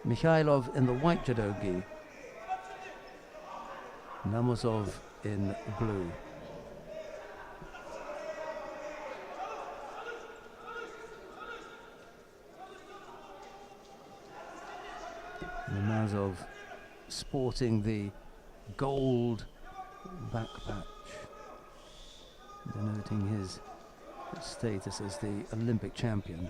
Speaker 2: Mikhailov in the white judogi, Namozov in blue. Namazov sporting the gold back patch, denoting his status as the Olympic champion.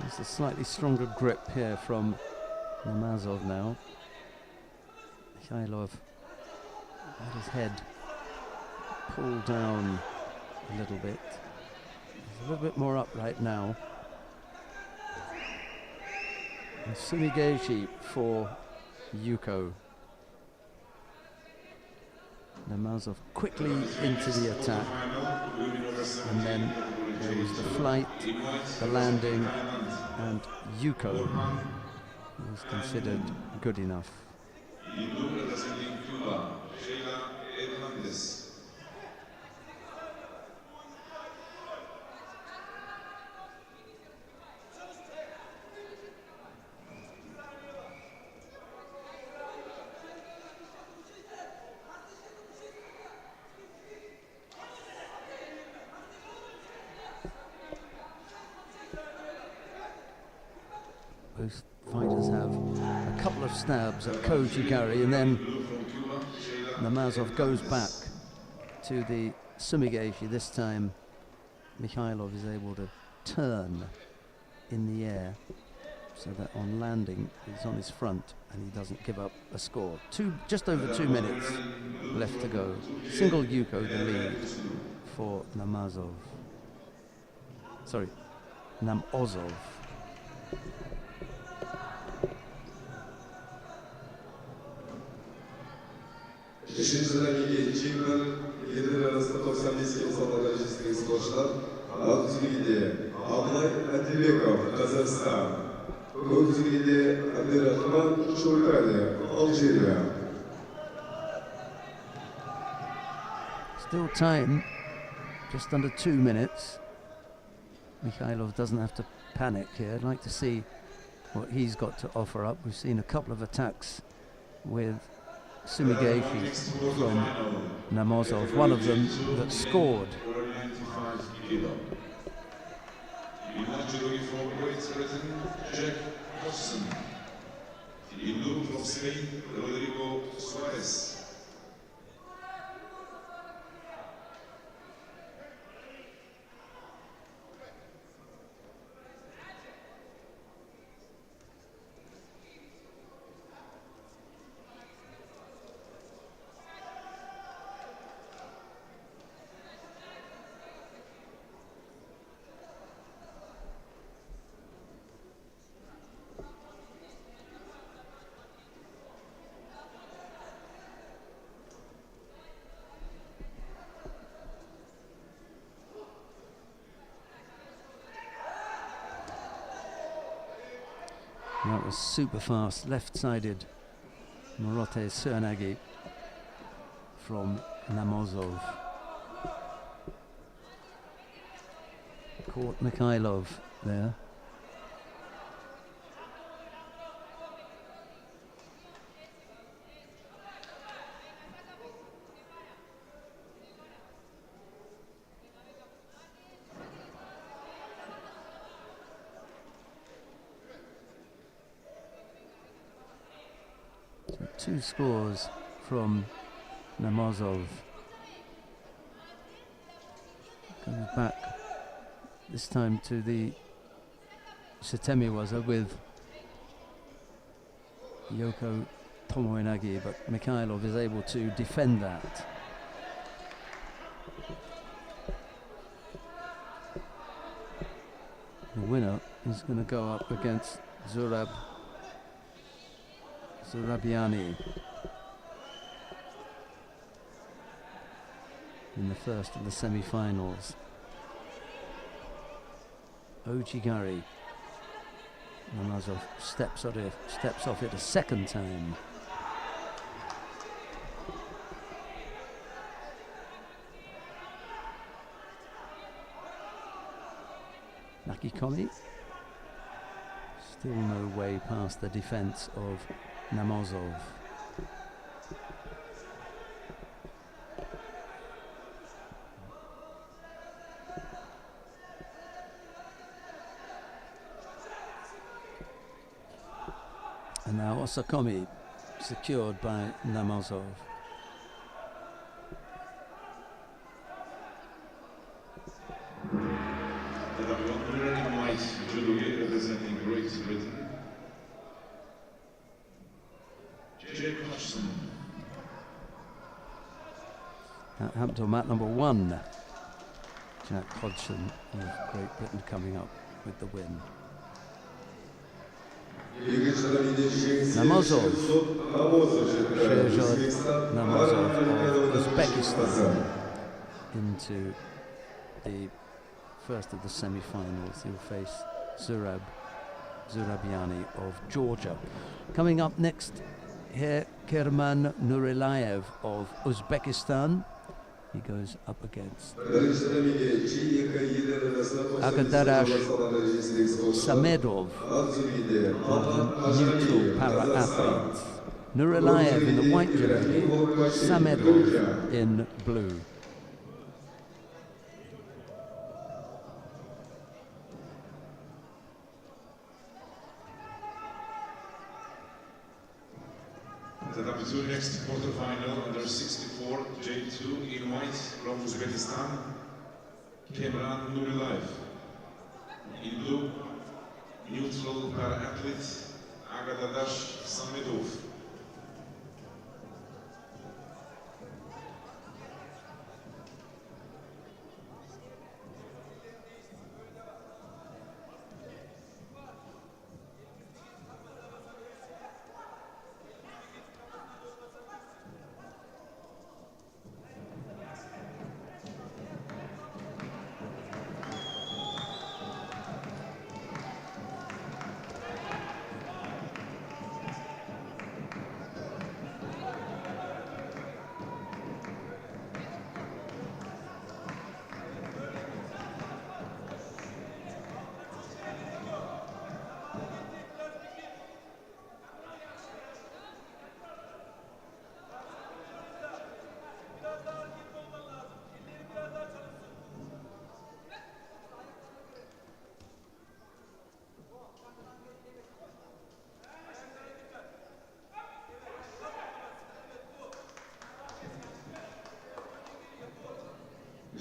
Speaker 2: There's a slightly stronger grip here from Namazov now. Mikhailov had his head pulled down a little bit. He's a little bit more upright now. And Sumigeshi for Yuko. Namazov quickly into the attack, and then there was the flight, the landing, and Yuko was considered good enough. Both fighters have a couple of stabs at Koji-Gari, and then Namazov goes back to the Sumigaeshi. This time Mikhailov is able to turn in the air so that on landing he's on his front and he doesn't give up a score. Just over 2 minutes left to go. Single Yuko the lead for Namazov. Sorry, Namozov.
Speaker 3: Üçüncü sıradaki Çin'den 7'ler arasında 95 kilo salma derecesindeki sporcular. Altı Abnay Atibekov, Kazakhstan. 9'u Abderrahman Şurkali, Algeria.
Speaker 2: Still time, just under 2 minutes. Mikhailov doesn't have to panic here. I'd like to see what he's got to offer up. We've seen a couple of attacks with Sumigaeshi from Namozov, one of them that scored. That was super fast, left-sided Morote Sernagi from Namozov. Caught Mikhailov there. Two scores from Namozov. Goes back this time to the Shitemiwaza with Yoko Tomoenagi, but Mikhailov is able to defend that. The winner is going to go up against Zurabiani in the first of the semi-finals. Ojigari. Namazov steps off it a second time. Nakikomi. Still no way past the defense of Namozov. And now Osakomi secured by Namozov.
Speaker 1: Representing Great Britain.
Speaker 2: That happened to mat number 1. Jack Hodgson of Great Britain coming up with the win. Namozov, Sherzod Namozov of Uzbekistan into the first of the semi-finals. He'll face Zurabiani of Georgia. Coming up next here, Kerman Nurilayev of Uzbekistan. He goes up against Agardarash Samedov of the neutral para-athletes. Nurilayev in the white jersey, Samedov in blue.
Speaker 1: Set up to next quarterfinal under 64 J2 in white from Uzbekistan, Kemran Nurilayev. In blue, neutral para-athlete Agadadash Samedov.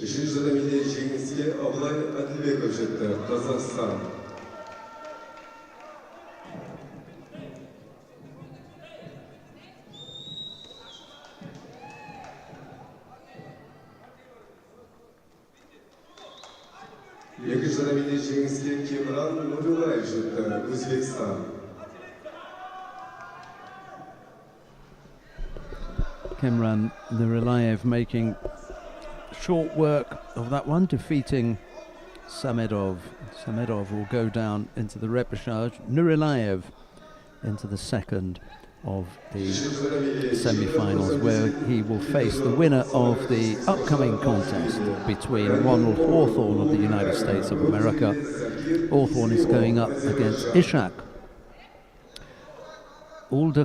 Speaker 3: Beşinci sırada milli jimnastike Ablay Adilbekov çıktı, Kazakhstan. İkinci sırada milli jimnastike Kemran Nurilayev çıktı, Uzbekistan.
Speaker 2: Kemran Nurilayev making short work of that one, defeating Samedov. Samedov will go down into the repêchage. Nurilayev into the second of the semi-finals, where he will face the winner of the upcoming contest between Ronald Hawthorne of the United States of America. Hawthorne is going up against Ishak Ould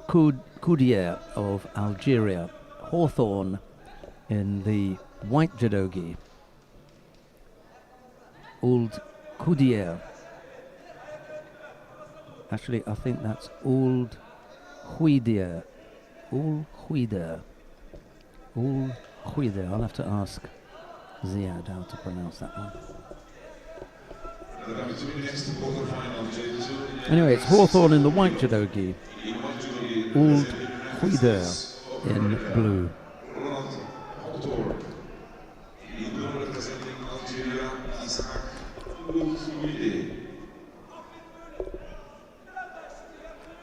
Speaker 2: Koudier of Algeria. Hawthorne in the white judogi. Ould Koudier. Actually, I think that's Ould Huidier. Ould Huidier. Ould Huidier. I'll have to ask Ziad how to pronounce that one. Anyway, it's Hawthorne in the white judogi. Ould Huidier in blue.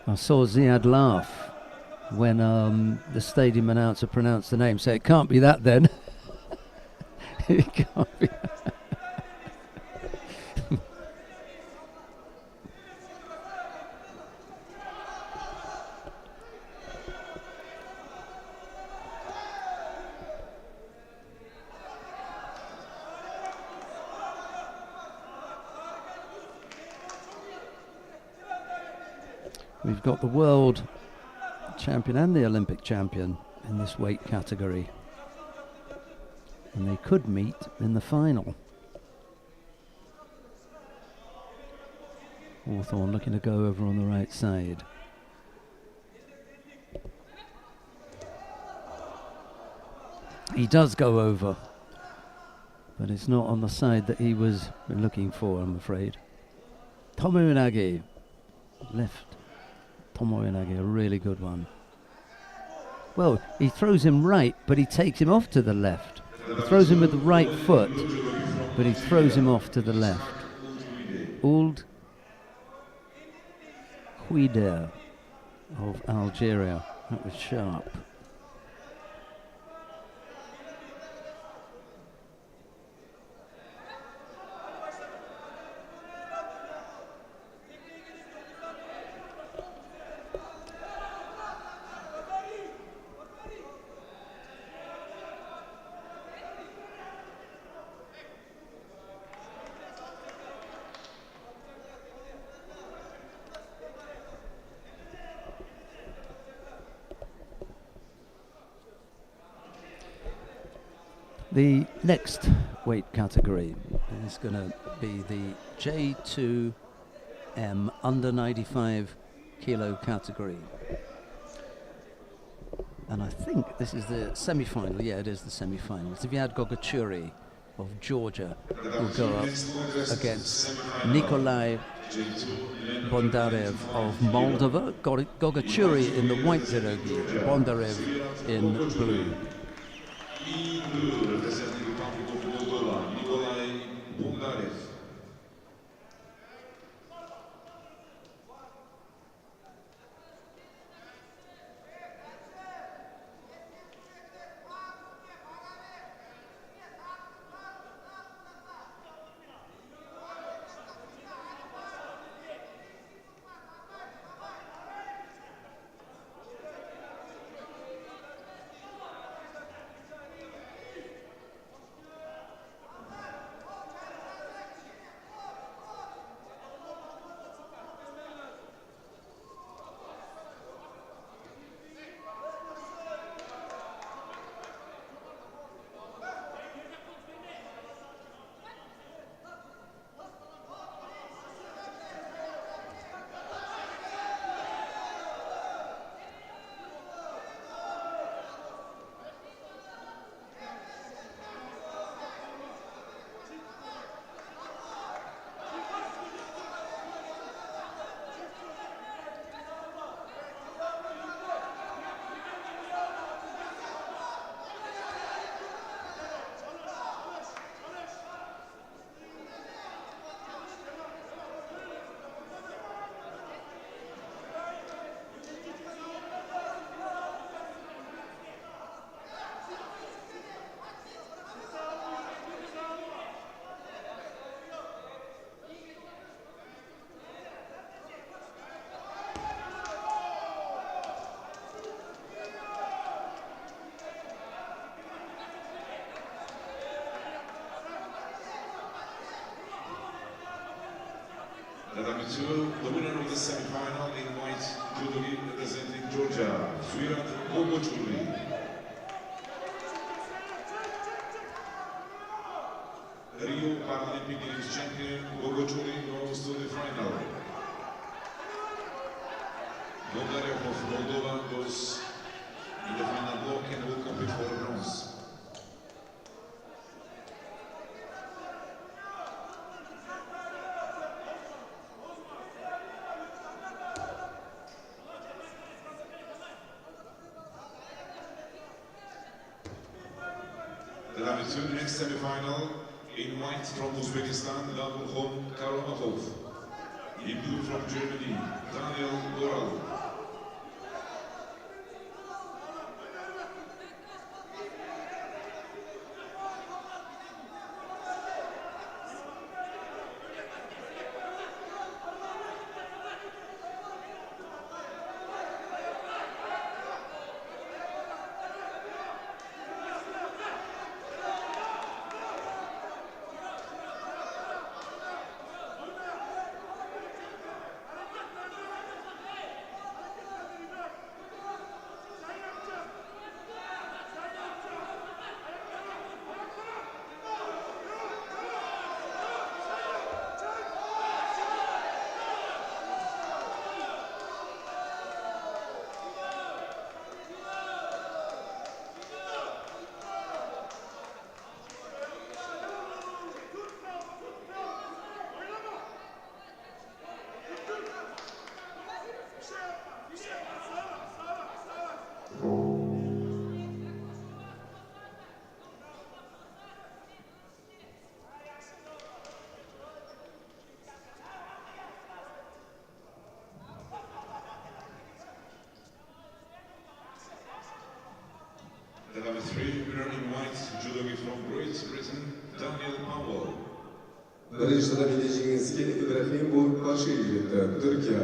Speaker 2: I saw Ziad laugh when the stadium announcer pronounced the name, so it can't be that then. It can't be. We've got the world champion and the Olympic champion in this weight category, and they could meet in the final. Hawthorne looking to go over on the right side. He does go over, but it's not on the side that he was looking for, I'm afraid. Tomo Inagi, left. Tomo Inagi, a really good one. Well, he throws him right, but he takes him off to the left. He throws him with the right foot, but he throws him off to the left. Ould Koudier of Algeria. That was sharp. The next weight category is going to be the J2M under 95 kilo category. And I think this is the semi-final. Yeah, it is the semi-final. Zviad Gogachuri of Georgia will go up against Nikolai Bondarev of Moldova. Gogachuri in the white judogi, Bondarev in blue.
Speaker 1: In blue, representing the Republic of Moldova, Nikolai Bondarev. The winner of the semi-final in white judogi representing Georgia, Zviad Gogachuri. Rio Paralympic Games champion Gogachuri goes to the final. Bondarev of Moldova goes in the final block and will compete for bronze. The next semi-final in white from Uzbekistan, Dalburkhon Karamatov. In blue from Germany, Daniel Goral. The number 3 winner in white, judogi from Great Britain, Daniel Powell.
Speaker 3: Birinchi belajingiz Ibrahim Burbashiyev, Turkiya.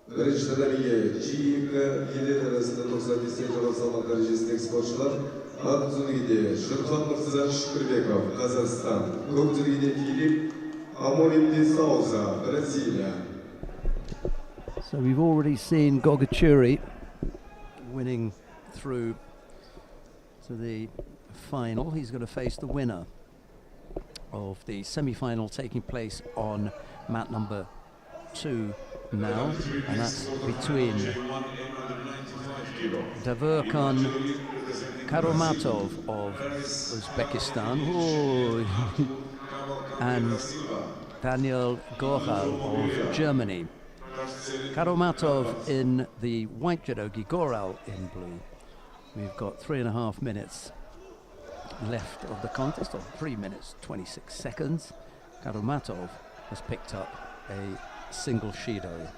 Speaker 3: Birinchi sadaliga G7 arasında 98 kg salmaq derecesindeki sporcular Akzulgide Shirxon Mirza Shukurbekov, Kazakhstan, Ko'kzulgide Filip Amorim Souza, Brazil.
Speaker 2: So we've already seen Gogachuri winning through to the final. He's going to face the winner of the semi-final taking place on mat number 2 now, and that's between Davurkan Karomatov of Uzbekistan and Daniel Goral of Germany. Karomatov in the white judogi, Goral in blue. We've got 3.5 minutes left of the contest, or 3 minutes 26 seconds. Karomatov has picked up a single Shido.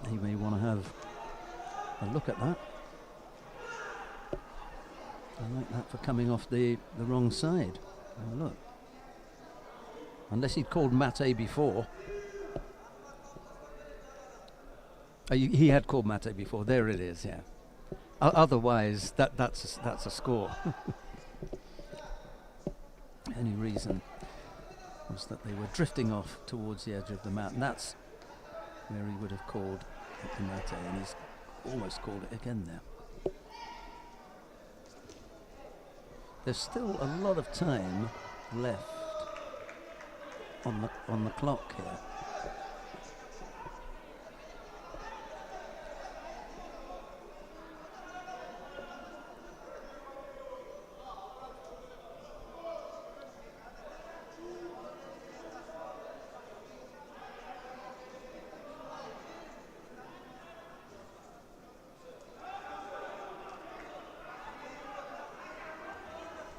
Speaker 2: He may want to have a look at that. I like that for coming off the wrong side. Have a look. Unless he'd called Mate before. He had called Mate before. There it is, yeah. Otherwise, that's a score. Any reason was that they were drifting off towards the edge of the mat, and that's where he would have called the Mate, and he's almost called it again there. there's still a lot of time left on the clock here.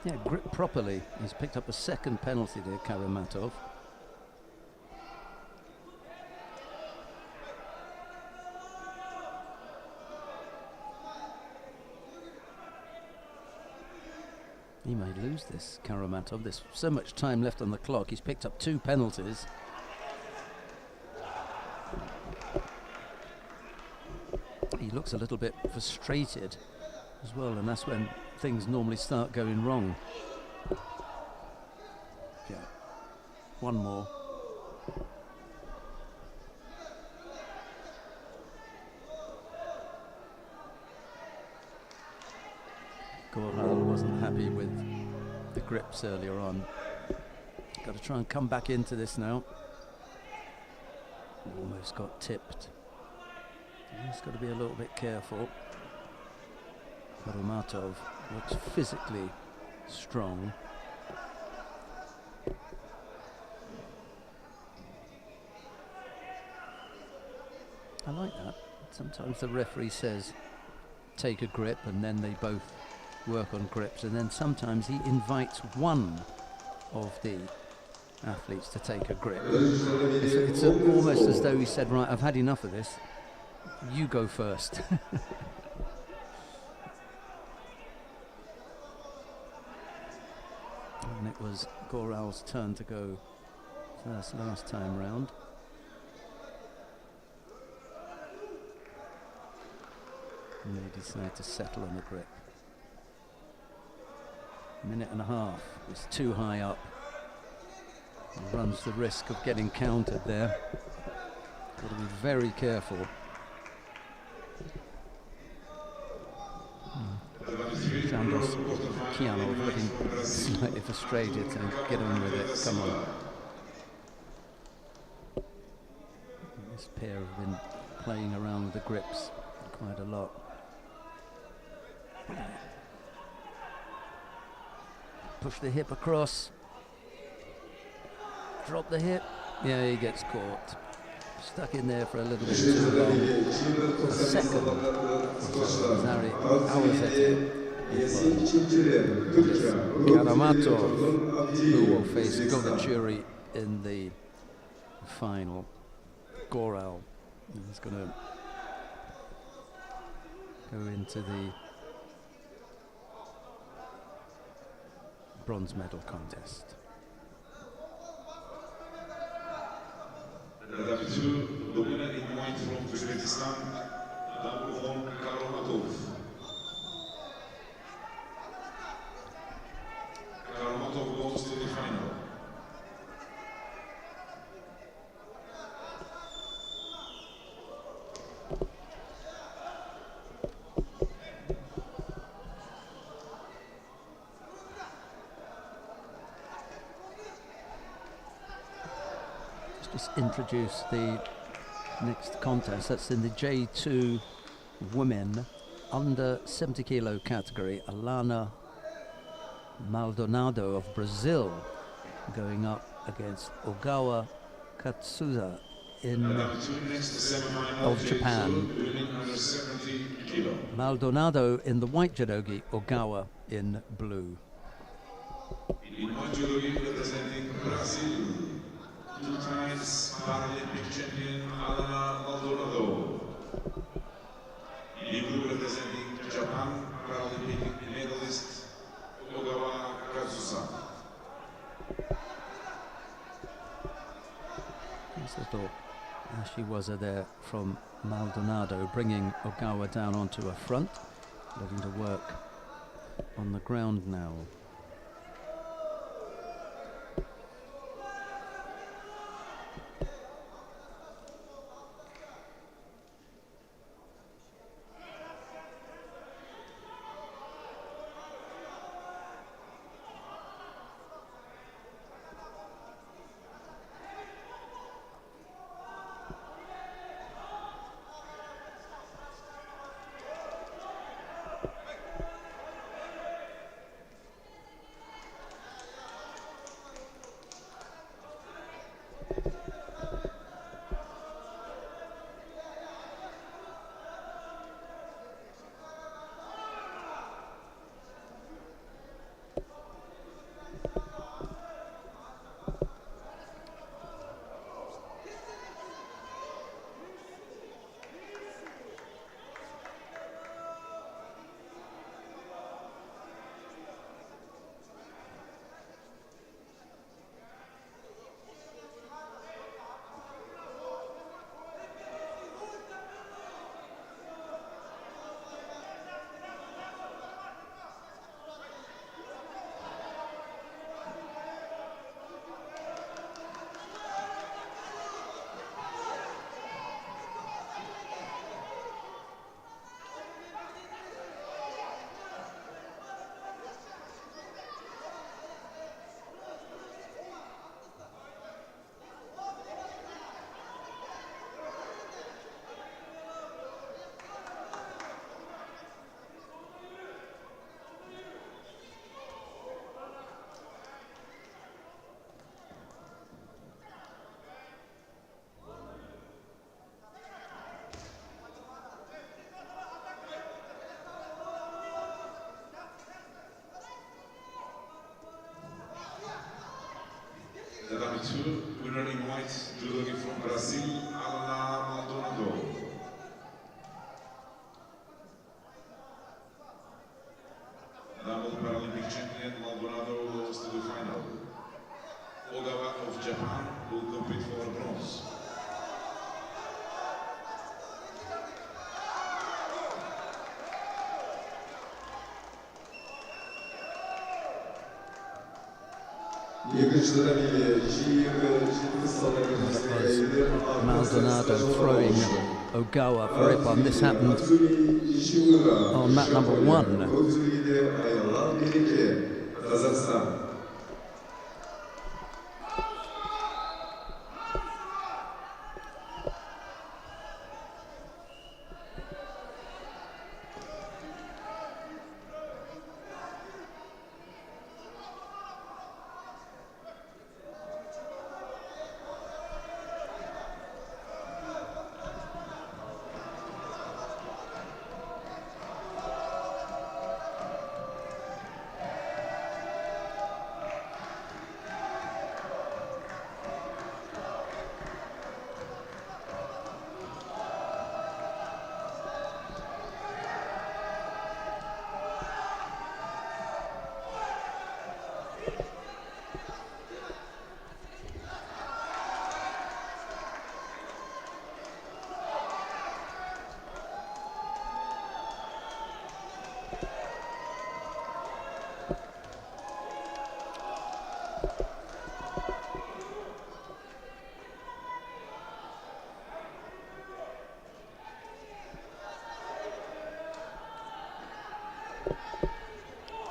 Speaker 2: Yeah, grip properly. He's picked up a second penalty there, Karamatov. He may lose this, Karamatov. There's so much time left on the clock. He's picked up 2 penalties. He looks a little bit frustrated as well, and that's when things normally start going wrong. Yeah, one more. Goral wasn't happy with the grips earlier on. Got to try and come back into this now. Almost got tipped. He's got to be a little bit careful. Karamatov looks physically strong. I like that. Sometimes the referee says take a grip and then they both work on grips, and then sometimes he invites one of the athletes to take a grip. It's almost as though he said, right, I've had enough of this, you go first. And it was Goral's turn to go first last time round. And they decide to settle on a grip. Minute and a half. It's too high up. He runs the risk of getting countered there. Got to be very careful. Shandos Kianov looking slightly frustrated, and get on with it, come on. This pair have been playing around with the grips quite a lot. Push the hip across. Drop the hip. Yeah, he gets caught. Stuck in there for a little bit too long. A second. Zari Awazeti. Karamatov, who will face Govachuri in the final. Goral is going to go into the bronze medal contest.
Speaker 1: The winner in white from Uzbekistan, Karamatov. Karamatov goes to the final.
Speaker 2: Just introduce the next contest. That's in the J2 women under 70 kilo category. Alana Maldonado of Brazil going up against Ogawa Katsuza of Japan. Maldonado in the white judogi, Ogawa in blue.
Speaker 1: In white judogi representing Brazil, 2 times Paralympic champion Alana Maldonado. In blue representing Japan, Paralympic medalist Ogawa Katsuza.
Speaker 2: Nice little Ashiwaza there from Maldonado, bringing Ogawa down onto a front, looking to work on the ground now.
Speaker 1: 2, winner in white, judogi from Brazil, Astana Maldonado. Double Paralympic champion Maldonado goes to the final. Ogawa of Japan will compete for bronze.
Speaker 2: Maldonado throwing Ogawa for Ippon. This happened on mat number 1.
Speaker 3: Kazakhstan.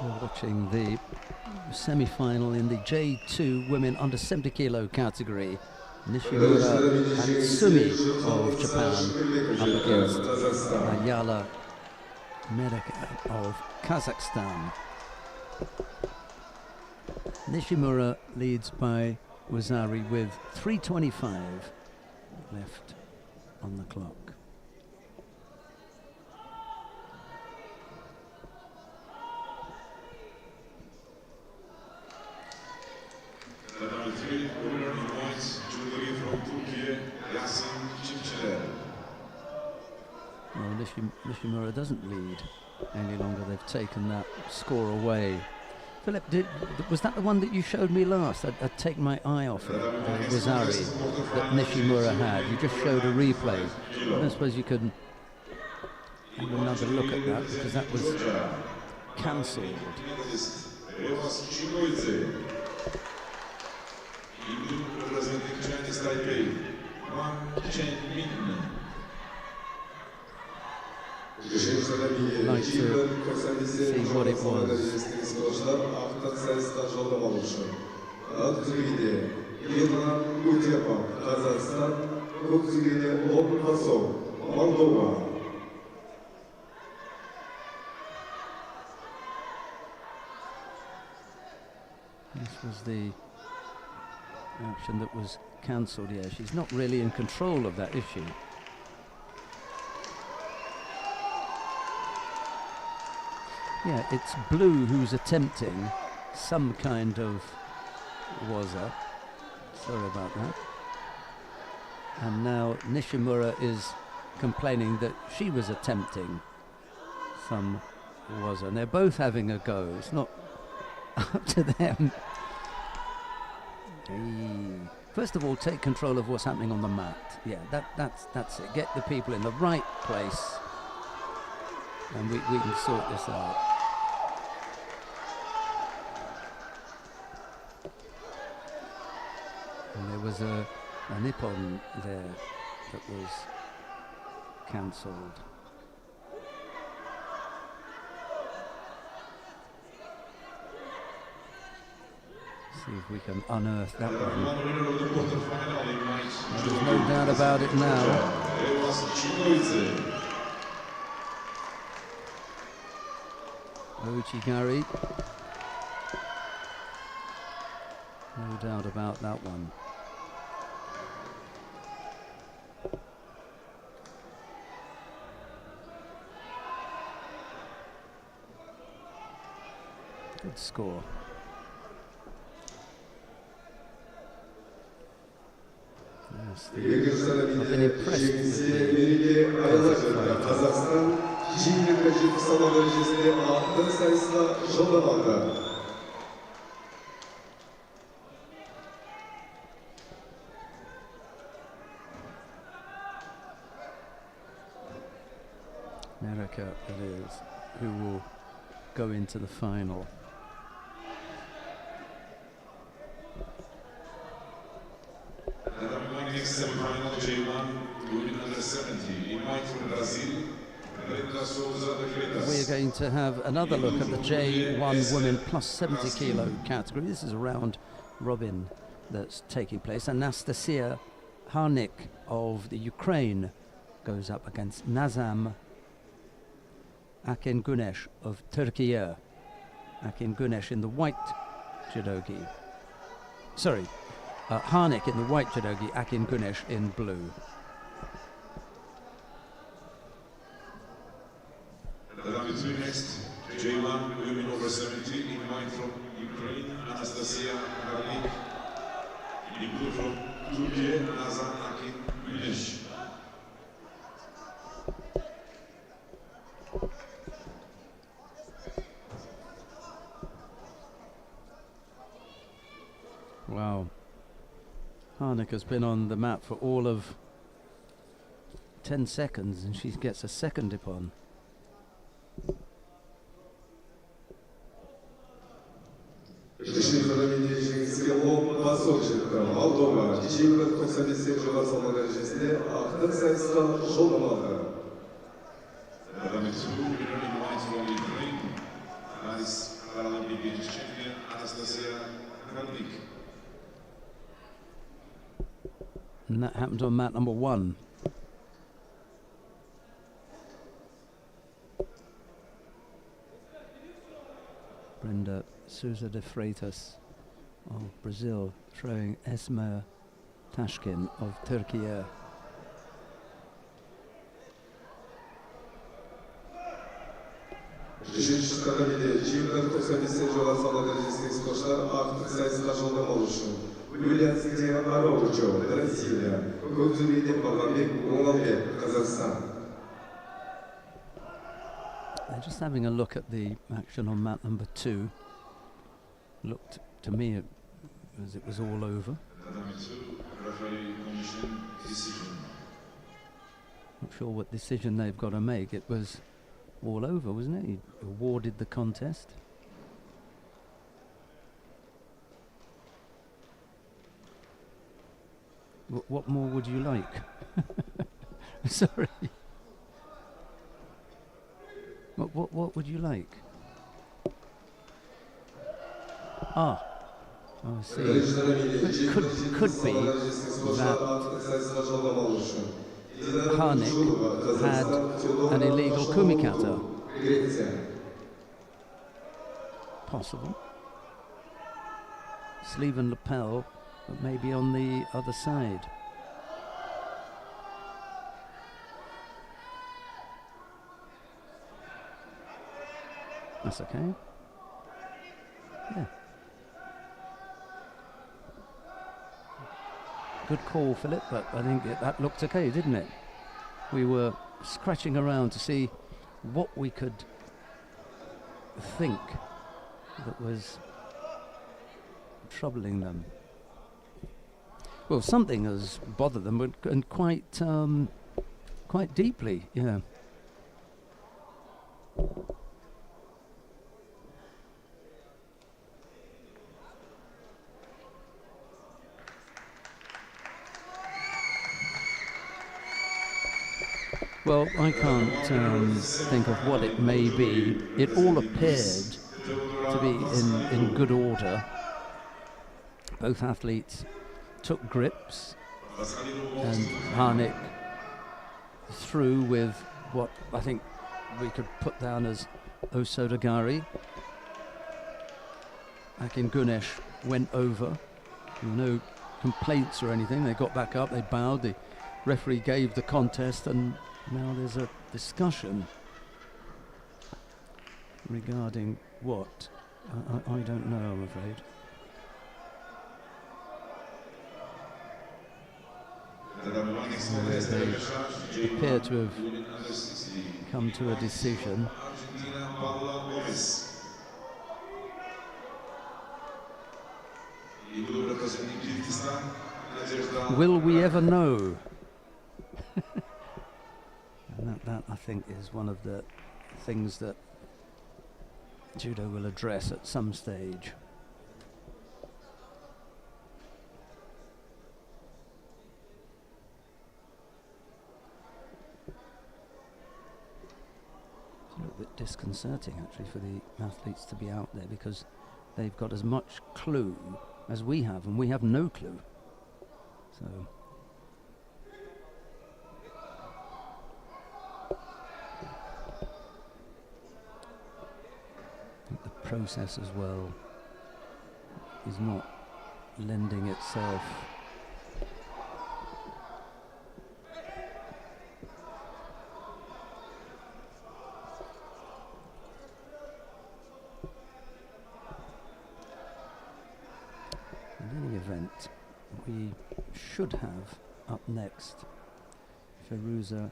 Speaker 2: We're watching the semi-final in the J2 women under 70 kilo category. Nishimura and Sumi of Japan up against Ayala Mereka of Kazakhstan. Nishimura leads by Wazari with 3:25 left on the clock. Nishimura doesn't lead any longer. They've taken that score away. Philip, was that the one that you showed me last? I'd taken my eye off it, Wazari, that Nishimura had. You just showed a replay. I don't suppose you could have another look at that, because that was cancelled. I'd like to see what it was. This was the action that was cancelled. Yeah, she's not really in control of that, is she? Yeah, it's Blue who's attempting some kind of waza. Sorry about that. And now Nishimura is complaining that she was attempting some waza. And they're both having a go. It's not up to them. First of all, take control of what's happening on the mat. Yeah, that's it. Get the people in the right place, and we can sort this out. And there was a nippon there that was cancelled. See if we can unearth that one. There's no doubt about it now. Ochigari. No doubt about that one. Good score. impressed. I've been impressed with the Kazakh fighter.
Speaker 3: Kazakhstan junior kaçı kısalma derecesinde altın sayısıyla Judo aldı.
Speaker 2: America it is, who will go into the final.
Speaker 1: Semifinal J1, women under 70, invite from Brazil,
Speaker 2: We're going to have another look at the J1 women plus 70 kilo category. This is a round robin that's taking place. Anastasia Harnik of the Ukraine goes up against Nazam Akingunesh of Turkey. Akingunesh in the white judogi. Sorry, Harnik in the white judogi, Akingunesh in blue.
Speaker 1: Next, J1 women over 70, invite from Ukraine, Anastasia Harnik. In blue from Turkey, Nazam Akingunesh.
Speaker 2: Wow. Harnik has been on the mat for all of 10 seconds and she gets a second dip on. And that happened on mat number 1. Brenda Souza de Freitas of Brazil throwing Esma Tashkin of Turkey. Just having a look at the action on mat number 2. Looked to me as it was all over. Not sure what decision they've got to make. It was all over, wasn't it? He awarded the contest. What more would you like? Sorry. What would you like? Ah, I see. It could be that Harnik had an illegal kumikata. Possible. Sleeve and lapel, but maybe on the other side. That's okay. Yeah. Good call, Philip, but I think that looked okay, didn't it? We were scratching around to see what we could think that was troubling them. Well, something has bothered them, and quite deeply, yeah. Well, I can't think of what it may be. It all appeared to be in good order. Both athletes took grips, and Harnik threw with what I think we could put down as Osodagari. Akingunesh went over. No complaints or anything. They got back up, they bowed. The referee gave the contest, and now there's a discussion regarding what? I don't know, I'm afraid. They appear to have come to a decision. Will we ever know? And that I think is one of the things that Judo will address at some stage. It's a little bit disconcerting actually for the athletes to be out there, because they've got as much clue as we have, and we have no clue. So I think the process as well is not lending itself in any event. We should have up next Feruza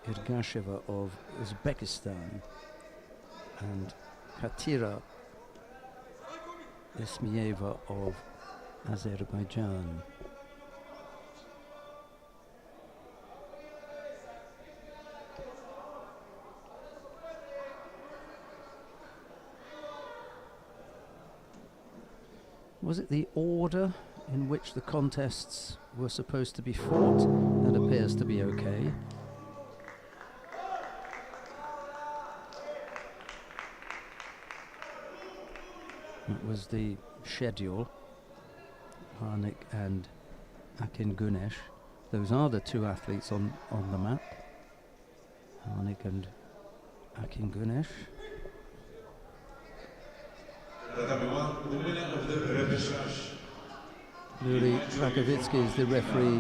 Speaker 2: Irgasheva of Uzbekistan and Katira Esmieva of Azerbaijan. Was it the order in which the contests were supposed to be fought? That appears to be okay. That was the schedule. Harnik and Akin Gunesh. Those are the two athletes on the map. Harnik and Akin Gunesh. Yuri Trakovitsky is the referee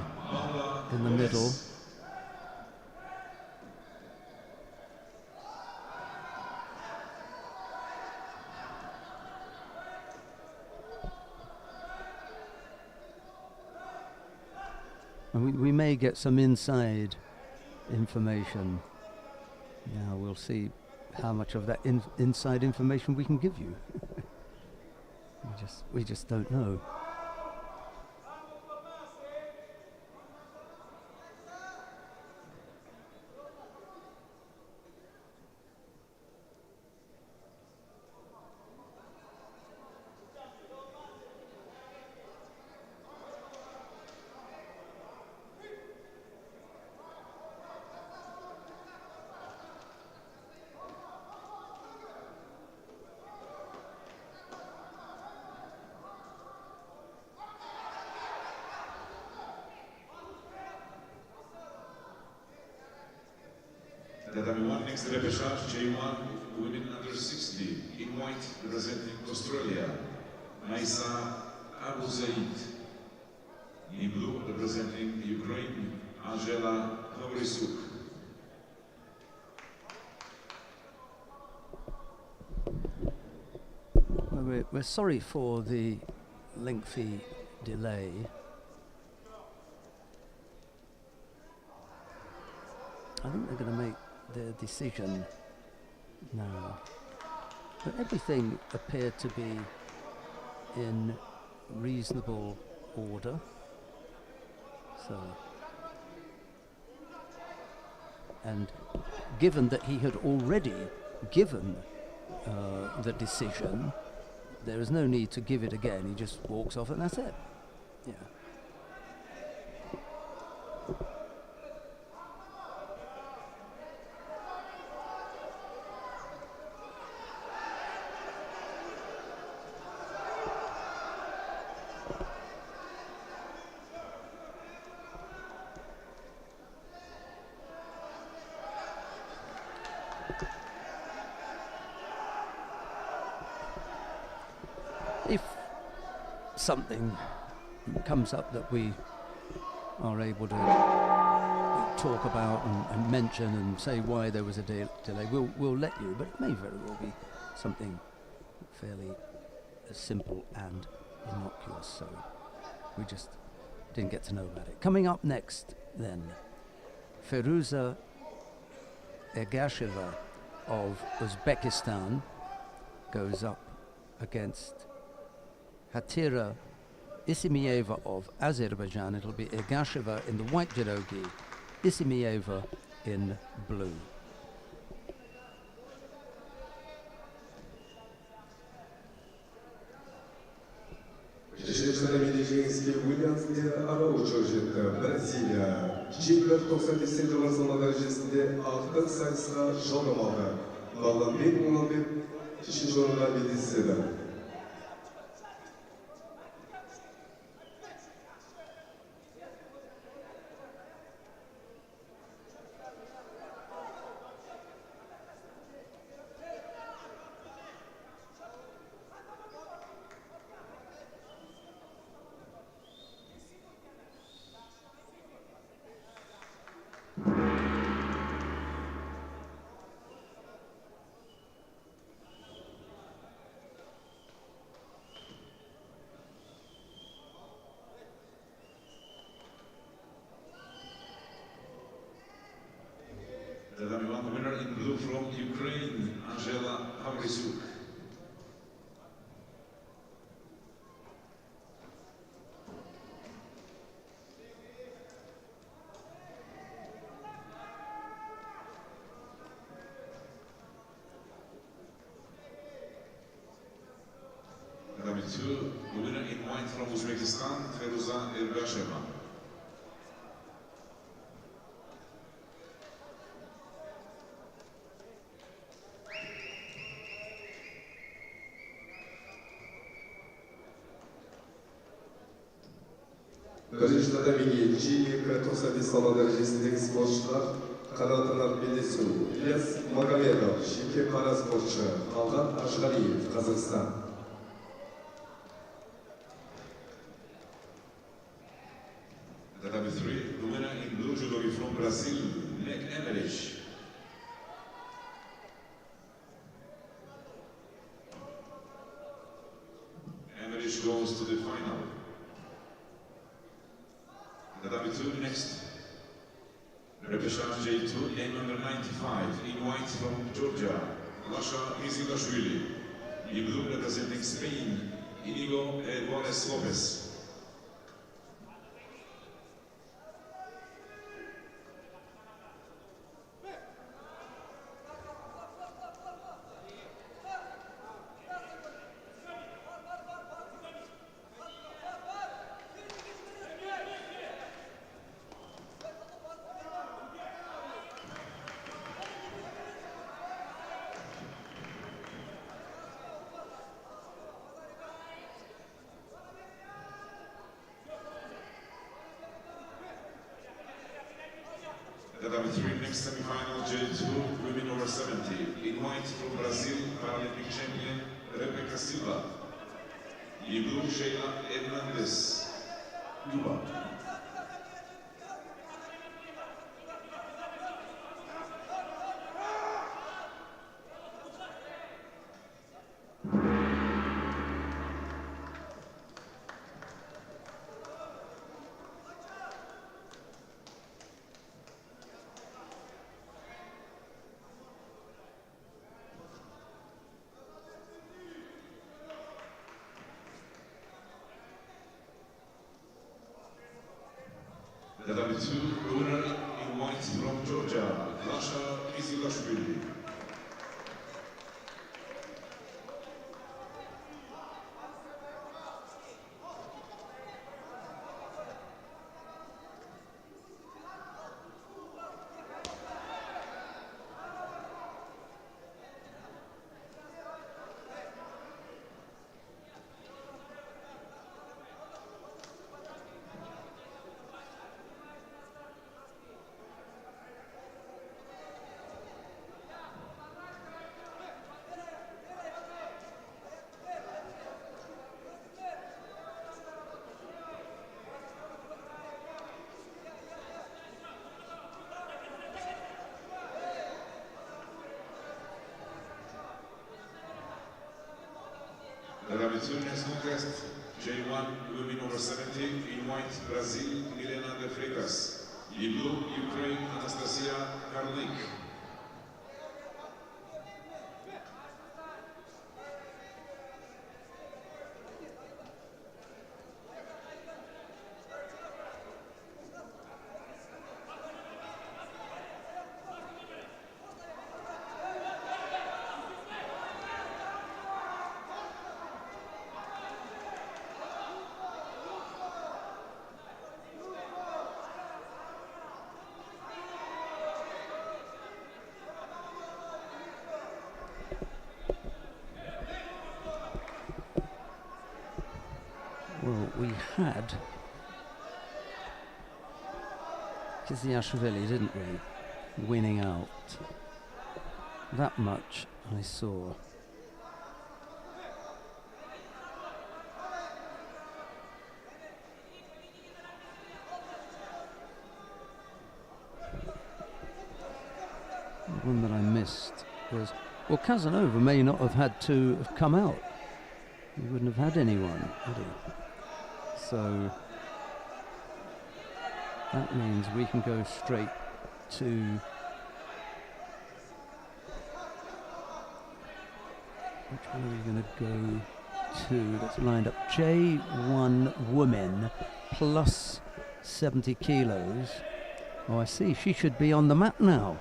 Speaker 2: in the middle. And we may get some inside information. Now we'll see how much of that inside information we can give you. we just don't know.
Speaker 1: Next Repêchage, J1, women under 60, in white representing Australia, Maisa Abu Zaid. In blue representing Ukraine, Angela Novrysuk.
Speaker 2: Well, we're sorry for the lengthy delay. I think they're going to make their decision now. But everything appeared to be in reasonable order. So, and given that he had already given the decision, there is no need to give it again. He just walks off and that's it. Yeah. If something comes up that we are able to talk about and mention and say why there was a delay, we'll let you, but it may very well be something fairly simple and innocuous, so we just didn't get to know about it. Coming up next, then, Feruza Ergasheva of Uzbekistan goes up against Hatira Isimieva of Azerbaijan. It'll be Ergasheva in the white judogi, Isimieva in blue.
Speaker 3: Williams'de Araújo Brezilya. 2.90 cm salma derecesinde altın sayısına Joroma'da. Bağlam 1.11 kişi Joroma'da bildirisiyle.
Speaker 1: The winner in blue from Ukraine, Angela Havrisuk. Number 2, the winner in white from Uzbekistan, Feruza Ergasheva.
Speaker 3: Kazakstan'da milli G1.90 salma derecesindeki sporcular kanatından birisi İlyas Magomedov, Şike para sporcu, Talgat Ashgariyev, Kazakistan.
Speaker 1: Number 3, the winner in blue judo from Brazil, Nek Emmerich. Emmerich goes to the final. Number 2 next. Repêchage J2, name number 95, in white from Georgia, Lasha Izilashvili. In blue representing Spain, Inigo Eduardo Lopez. Number 3, next semifinal, J2, women over 70. In white from Brazil, Paralympic champion, Rebecca Silva. In blue, Sheila Hernandez, Cuba. Number 2, winner in white from Georgia, Lasha Izilashvili. Number 2 next contest, J1 women over 70, in white, Brazil, Milena de Freitas. In blue, Ukraine, Anastasia Karlik.
Speaker 2: Well, we had Kazakhstan, didn't we? Winning out. That much I saw. The one that I missed was, well, Casanova may not have had to have come out. He wouldn't have had anyone, would he? So that means we can go straight to which one are we going to go to? That's lined up. J1 woman plus 70 kilos. Oh, I see. She should be on the mat now.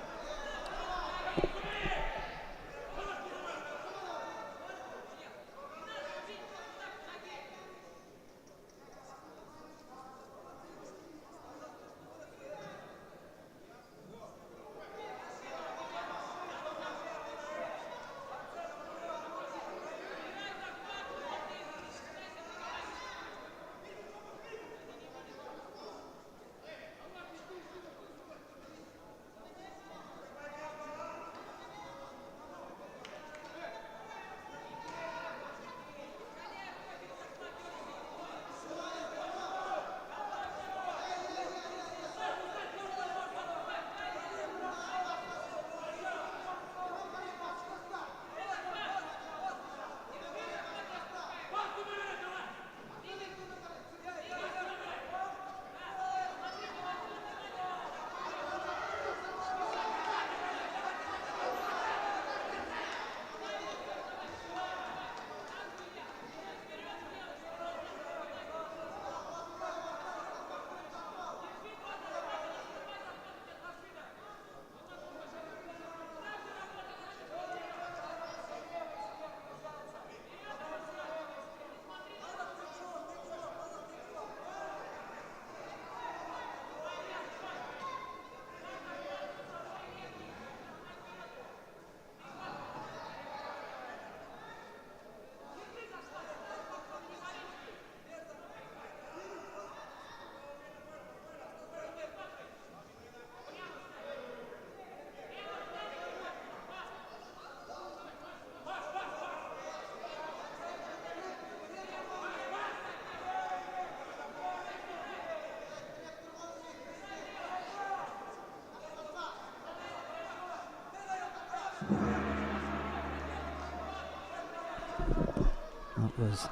Speaker 2: That was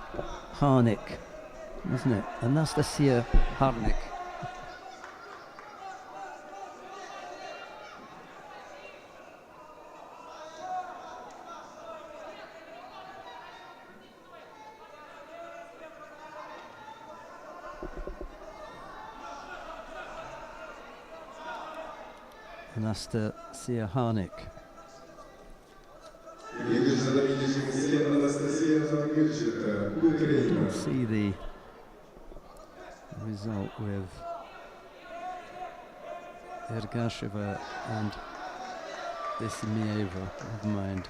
Speaker 2: Harnik, wasn't it? Anastasia Harnik. Anastasia Harnik. Didn't see the result with Ergasheva and Besimieva. Never mind.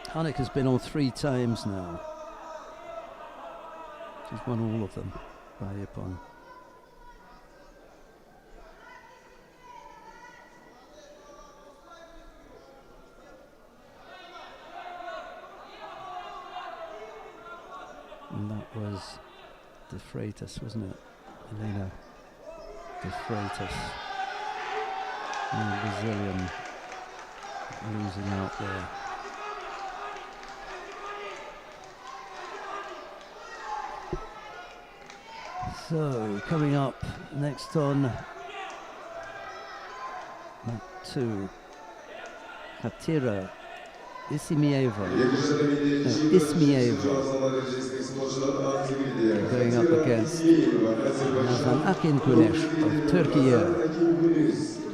Speaker 2: Harnik has been on 3 times now. She's won all of them by Ippon. And that was De Freitas, wasn't it? Elena De Freitas, the Brazilian. losing out there. So, coming up next on mat 2, Hatira Ismieva going up against Nazan Akinkunesh of Turkey.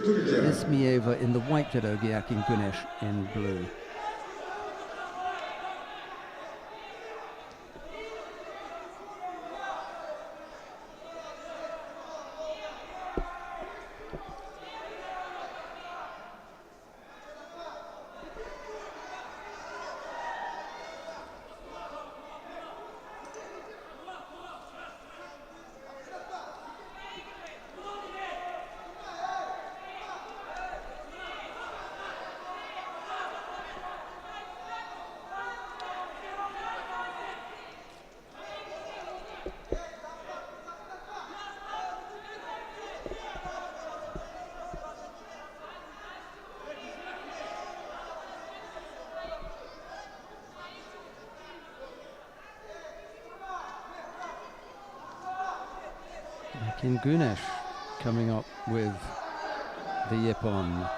Speaker 2: Ismieva in the white judogi, Akinkunesh in blue. Akinkunesh coming up with the Yipon.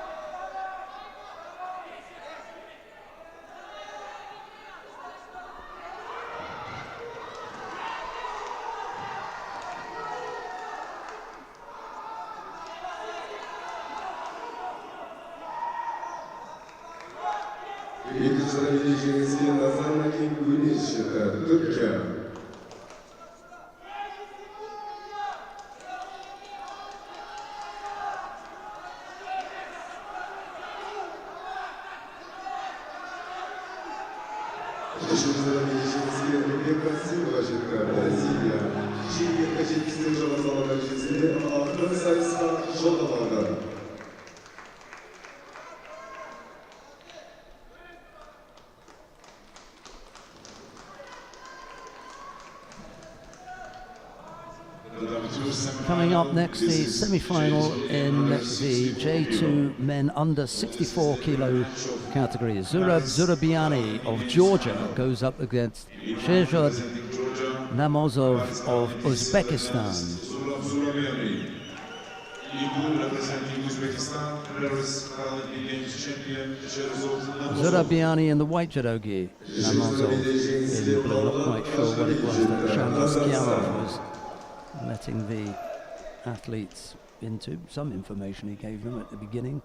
Speaker 2: Coming up next, the semi-final in the J2 men under 64 kilo category. Zurab Zurabiani of Georgia goes up against Shehzad Namozov of Uzbekistan. Zurabiani in the white judogi, Namozov in blue. Not quite sure what it was that Shangaskianov was letting the athletes into. Some information he gave them at the beginning.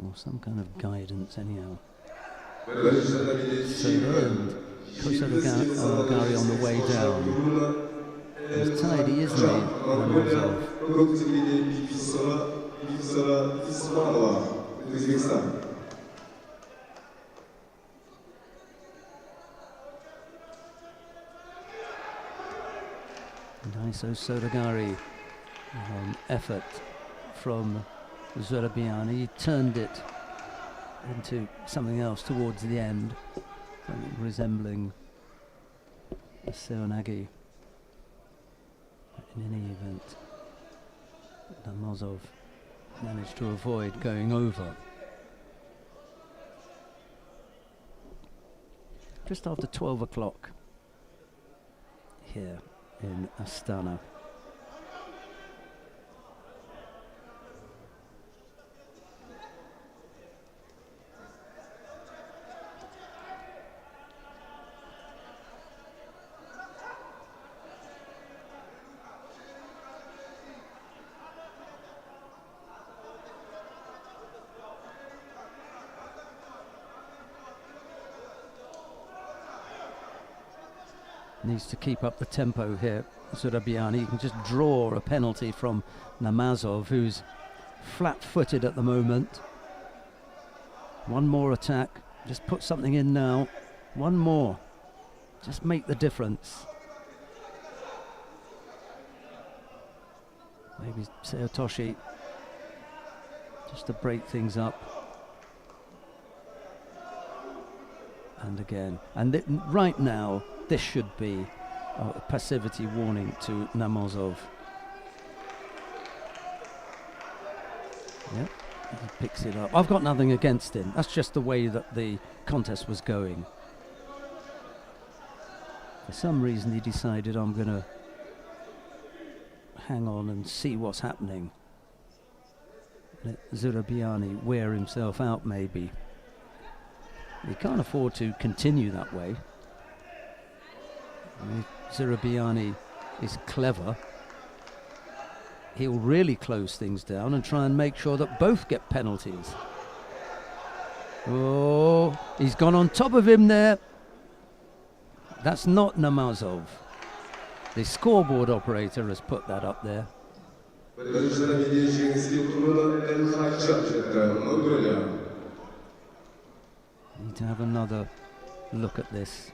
Speaker 2: Or some kind of guidance anyhow. So and Kosadogari on the way down. He's tidy, isn't he? Namozov. Nice Sodagari effort from Zurabiani. He turned it into something else towards the end, something resembling a Seonagi. In any event, Namozov managed to avoid going over. Just after 12 o'clock here in Astana. Needs to keep up the tempo here, Zurabiani. You can just draw a penalty from Namazov, who's flat-footed at the moment. One more attack, just put something in now. One more, just make the difference. Maybe Seotoshi, just to break things up. And again, and right now, this should be a passivity warning to Namazov. Yep, he picks it up. I've got nothing against him. That's just the way that the contest was going. For some reason he decided, I'm going to hang on and see what's happening. Let Zurabiani wear himself out maybe. He can't afford to continue that way. Zurabiani is clever. He'll really close things down and try and make sure that both get penalties. Oh, he's gone on top of him there. That's not Namazov. The scoreboard operator has put that up there. Need to have another look at this.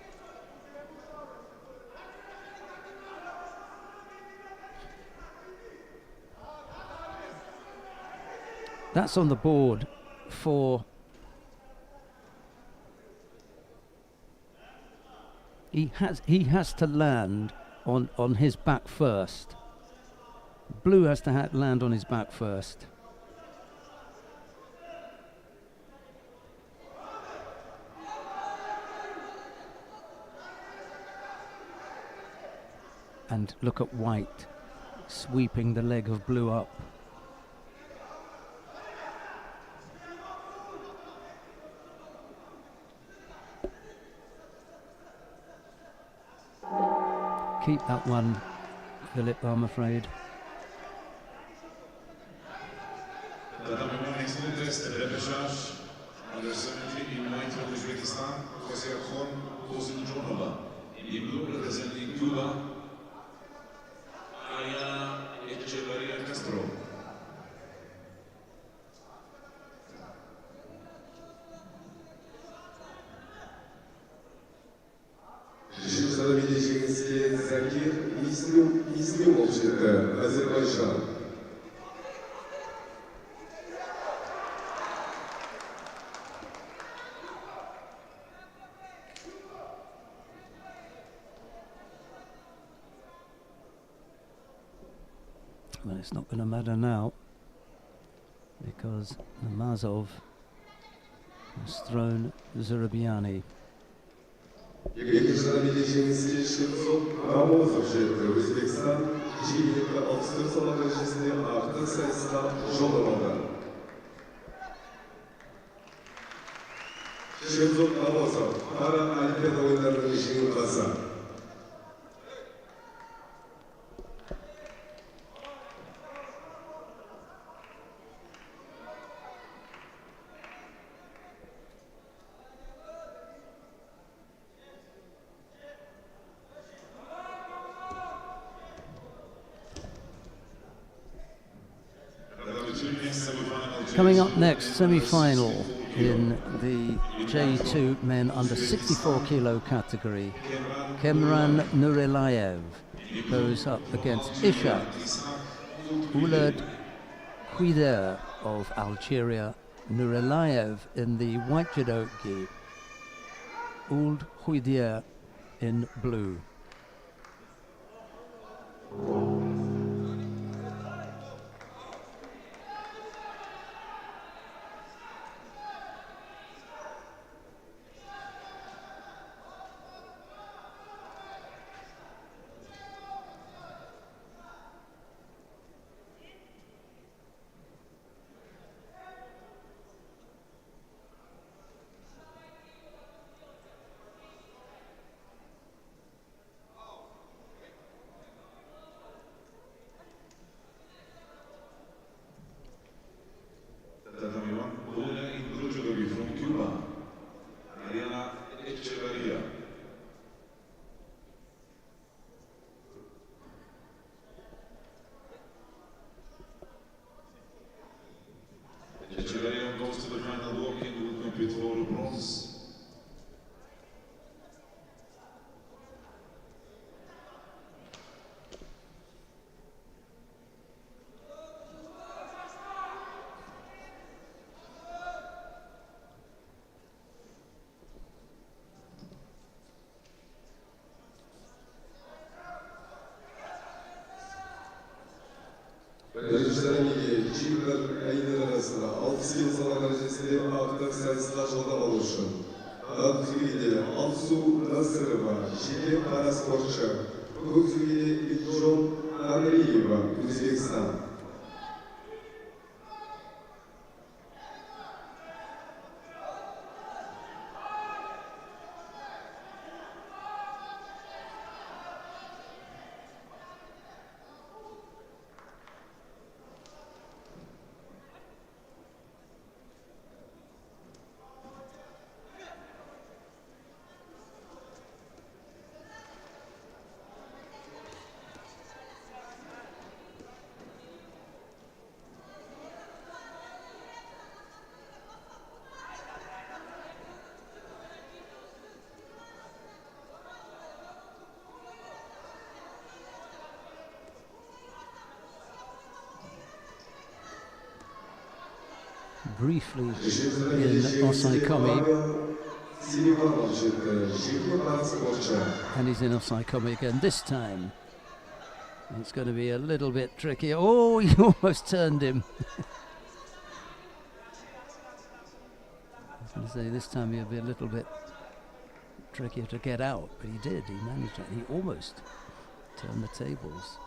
Speaker 2: That's on the board for... He has to land on his back first. Blue has to land on his back first. And look at white sweeping the leg of blue up. Keep that one, Philip, I'm afraid.
Speaker 1: Repêchage, under 17 in Uzbekistan, Kazakhstan, in blue representing Cuba, Castro.
Speaker 3: Azerbaycan.
Speaker 2: Well, it's not going to matter now because Namazov has thrown Zurabiani. Coming up next, semi-final in the J2 men under 64 kilo category. Kemran Nurelayev goes up against Ishak Oulad Quider of Algeria. Nurelayev in the white judogi, Ould Quider in blue.
Speaker 1: Goes to the final walking, will compete for bronze.
Speaker 3: 60 salma derecesi artık sayısında joldan oluşun. Türkiye'de Alsu Nasırova, Şili Parasportçu, Türkiye'de İljon Andriyeva, Özbekistan.
Speaker 2: Briefly in Osai Komi, and he's in Osai Komi again this time. It's going to be a little bit tricky. Oh, he almost turned him. I was going to say this time he'll be a little bit trickier to get out, but he did. He managed it. He almost turned the tables.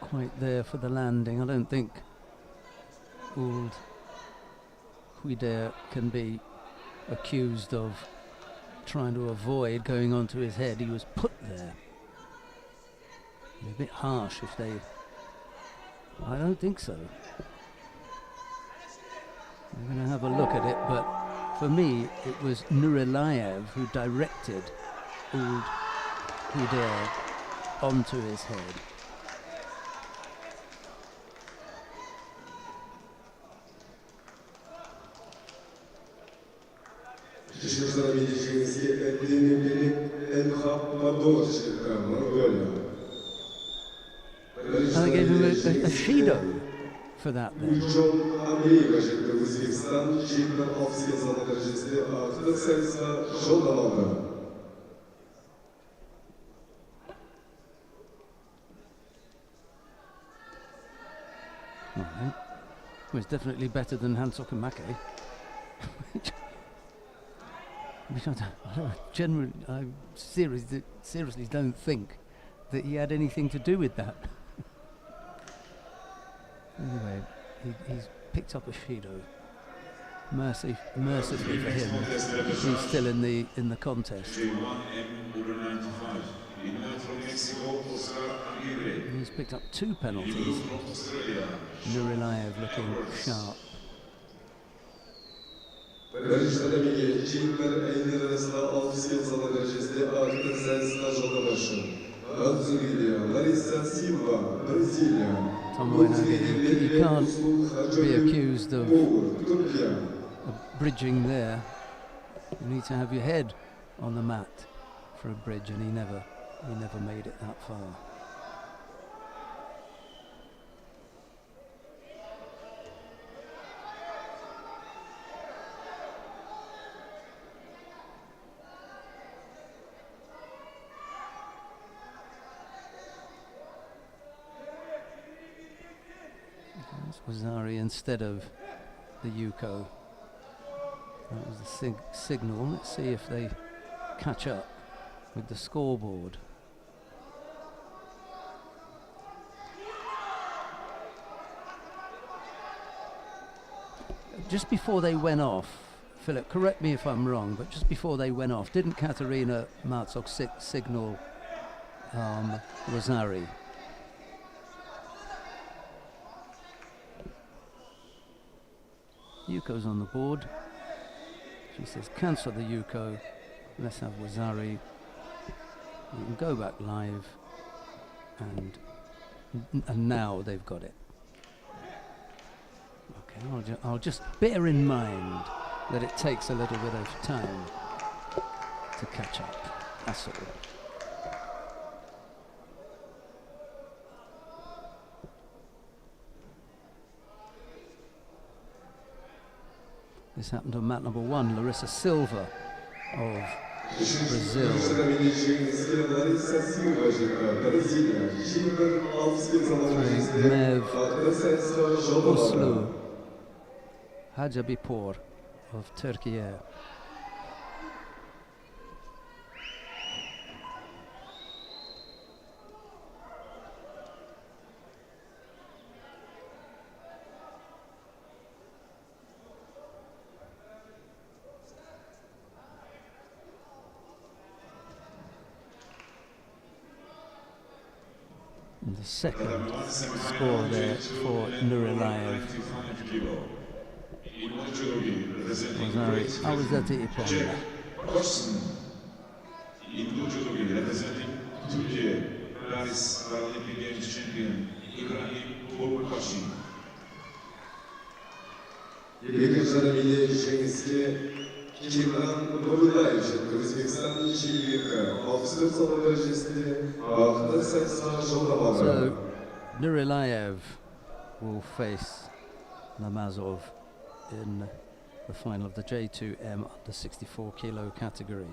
Speaker 2: Quite there for the landing. I don't think old Huider can be accused of trying to avoid going onto his head. He was put there. It'd be a bit harsh if they... I don't think so. I'm going to have a look at it, but for me it was Nurilayev who directed old Huider onto his head. And they gave him a Shido for that then. Right. Well, it's definitely better than Hansok and Make. I seriously don't think that he had anything to do with that. Anyway, he's picked up a Shido. Mercifully for him, he's still in the contest. He's picked up 2 penalties. Nurilayev looking sharp. Tom Moynihan, you can't be accused of bridging there. You need to have your head on the mat for a bridge, and he never made it that far. Wazari instead of the Yuko. That was the signal. Let's see if they catch up with the scoreboard. Just before they went off Philip, correct me if I'm wrong, but just before they went off, didn't Katerina Martzok signal Rosari? Yuko's on the board. She says, cancel the Yuko. Let's have Rosari. You can go back live, and now they've got it. Okay, I'll just bear in mind that it takes a little bit of time to catch up. That's all. This happened on mat number 1, Larissa Silva of Brazil. Mev Oslu Hajabipur of Turkey. The second score there for Nurilayev. Rosari Avuzati Ipon. So Nurilayev will face Namazov in the final of the J2M under 64 kilo category.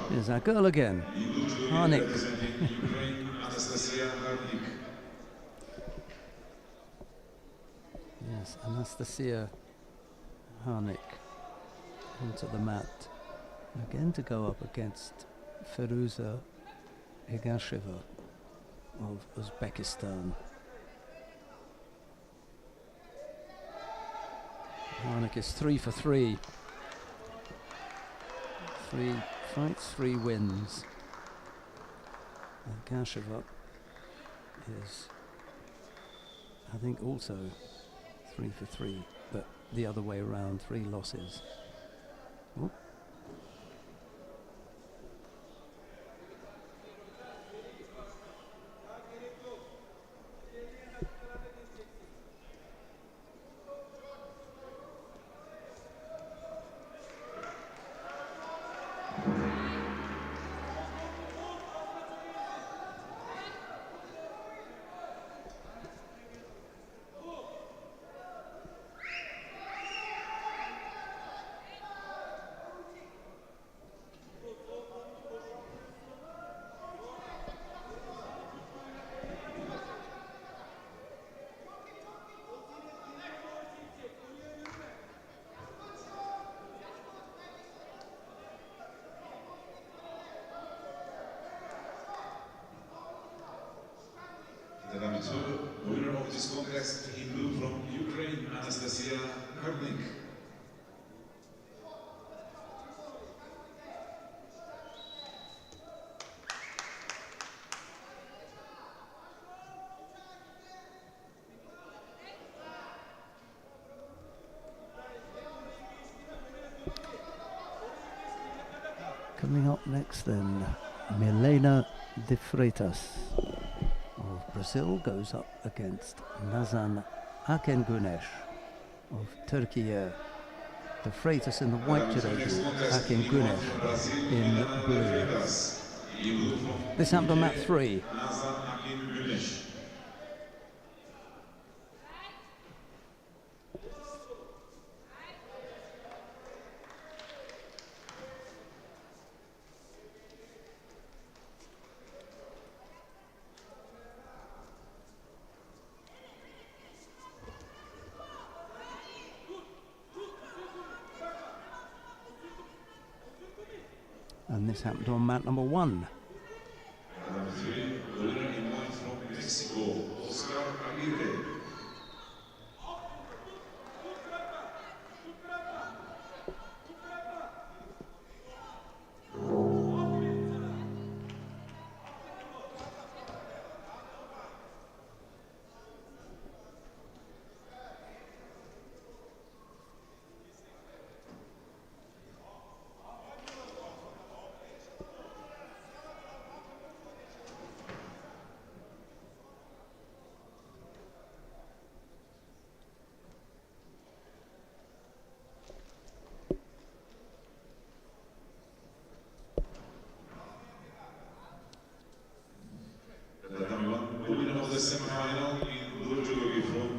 Speaker 2: Here's our girl again, Harnik. Yes, Anastasia Harnik onto the mat. Again to go up against Feruza Egasheva of Uzbekistan. Harnik is 3 for 3. 3 fights, 3 wins. And Gasheva is, I think, also 3 for 3, but the other way around, 3 losses. Ooh.
Speaker 1: The winner of this contest in blue from Ukraine, Anastasia Karnik.
Speaker 2: Coming up next then, Milena de Freitas of Brazil goes up against Nazan Akengunesh of Turkey. De Freitas in the white judo, Akengunesh in blue. This happened on mat 3. And this happened on mat number 1.
Speaker 1: Number 3, the winner in white from Mexico, Oscar Aguirre. The winner of the semifinal in Judo from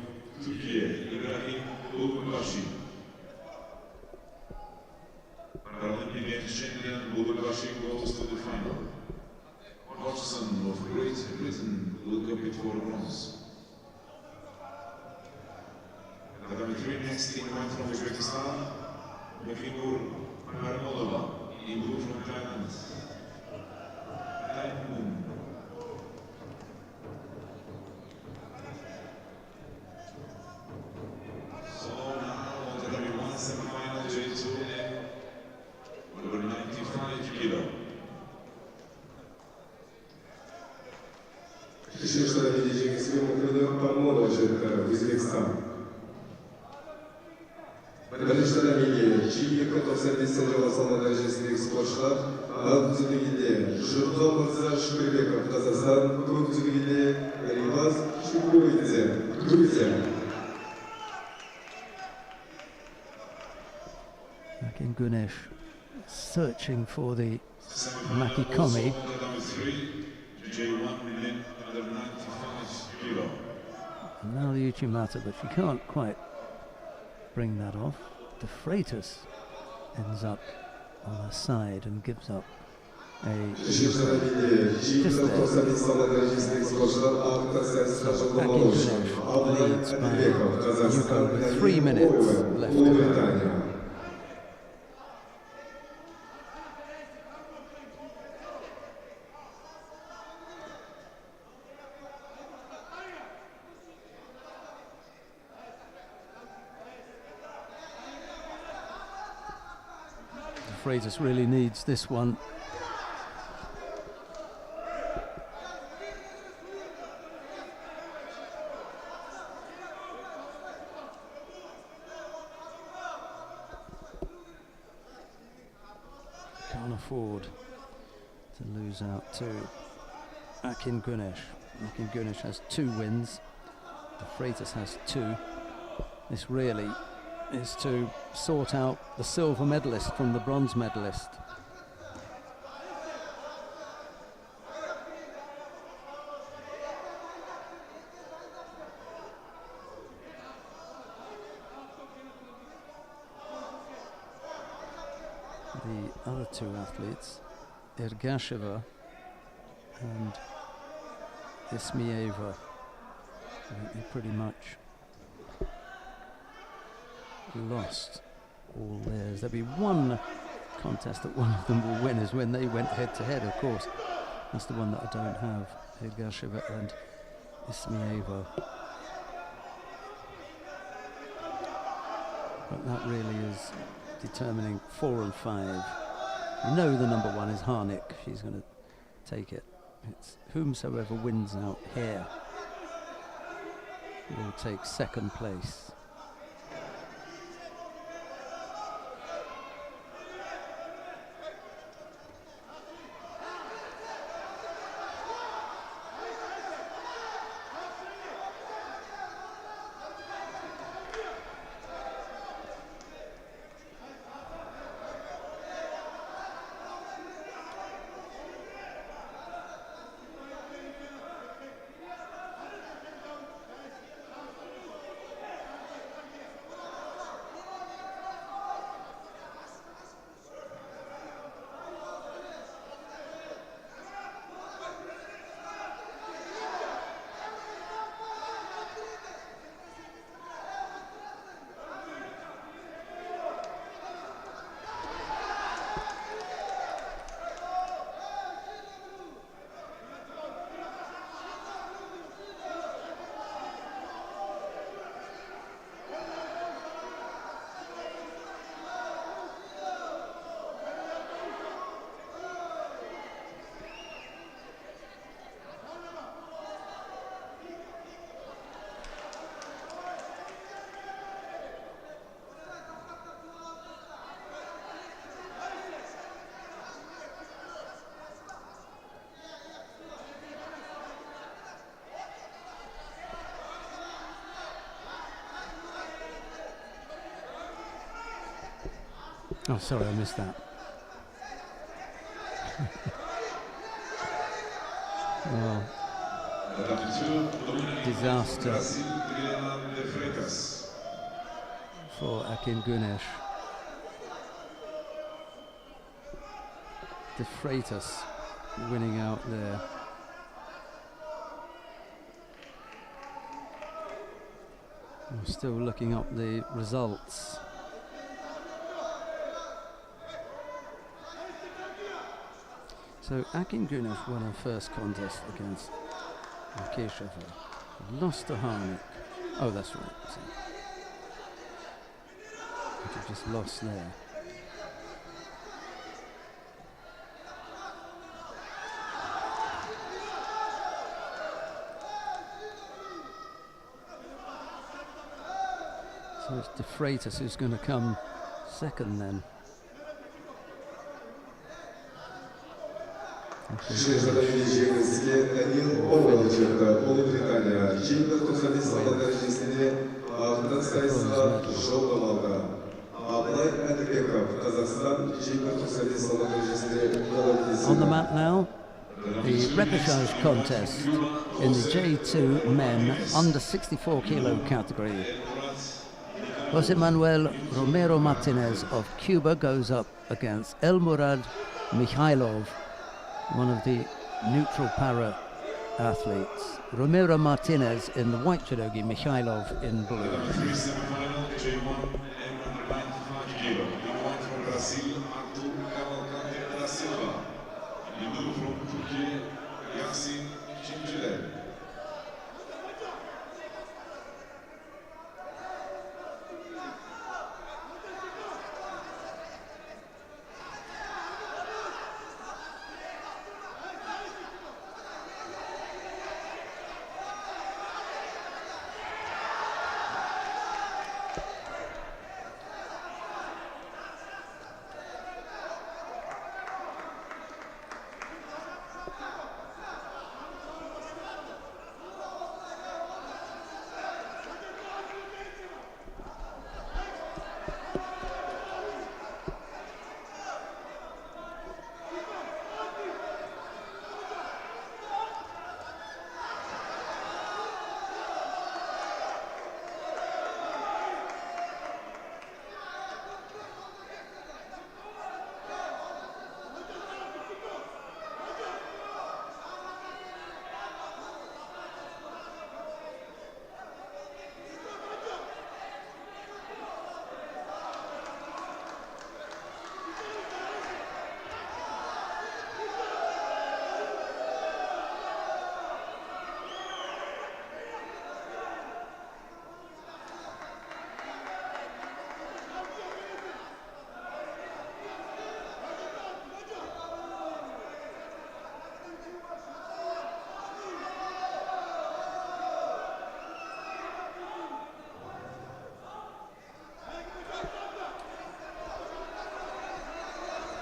Speaker 1: Turkey, Ibrahim. Paralympic champion Bulgaria goes to the final. Hodgson of Great Britain will compete for bronze. Number 3 next in white from Uzbekistan, Mekinur Parmolova in blue from Thailand. So now on the W1 semifinal J2M, over 95 kilo.
Speaker 3: Решили видеть Mekinur Parmolova, Uzbekistan. Birleştirilmeli, çiğ katılsaydısı Kazakhstan derecesindeki sporcular, ağır düzeyinde Judo Şükürbekov, Kazakistan, kuru düzeyinde Ribaz Şükürbekov, Türkiye.
Speaker 2: Akin Güneş searching for the Makikomi. And now the Uchimata, but she can't quite bring that off. The Freitas ends up on her side and gives up a just there. Akin Güneş leads by Yuko with 3 minutes left to go. Freitas really needs this one. Can't afford to lose out to Akin Güneş. Akin Güneş has 2 wins. The Freitas has 2. This really is to sort out the silver medalist from the bronze medalist. The other 2 athletes, Ergasheva and Ismieva, they pretty much lost all theirs. There'll be one contest that one of them will win, is when they went head to head, of course. That's the one that I don't have, Ergasheva and Ismieva. But that really is determining 4 and 5. You know the number 1 is Harnik. She's going to take it. It's whomsoever wins out here will take 2nd place. Oh, sorry, I missed that. Oh, disaster for Akin Gunesh. De Freitas winning out there. I'm still looking up the results. So Akin Gunesh won her first contest against Repêchage. Lost to Harnik. Oh, that's right. So, which just lost there. So it's De Freitas who's going to come second then. On the mat now, the repêchage contest in the J2 men under 64 kilo category. Jose Manuel Romero Martinez of Cuba goes up against Elmurad Mikhailov, one of the neutral para athletes. Romero Martinez in the white judogi, Mikhailov in blue.
Speaker 1: Semifinal, J1 and under 95 kilo. In white from Brazil, Artur Cavalcante da Silva. In blue from Turkey, Yasin Çinciler.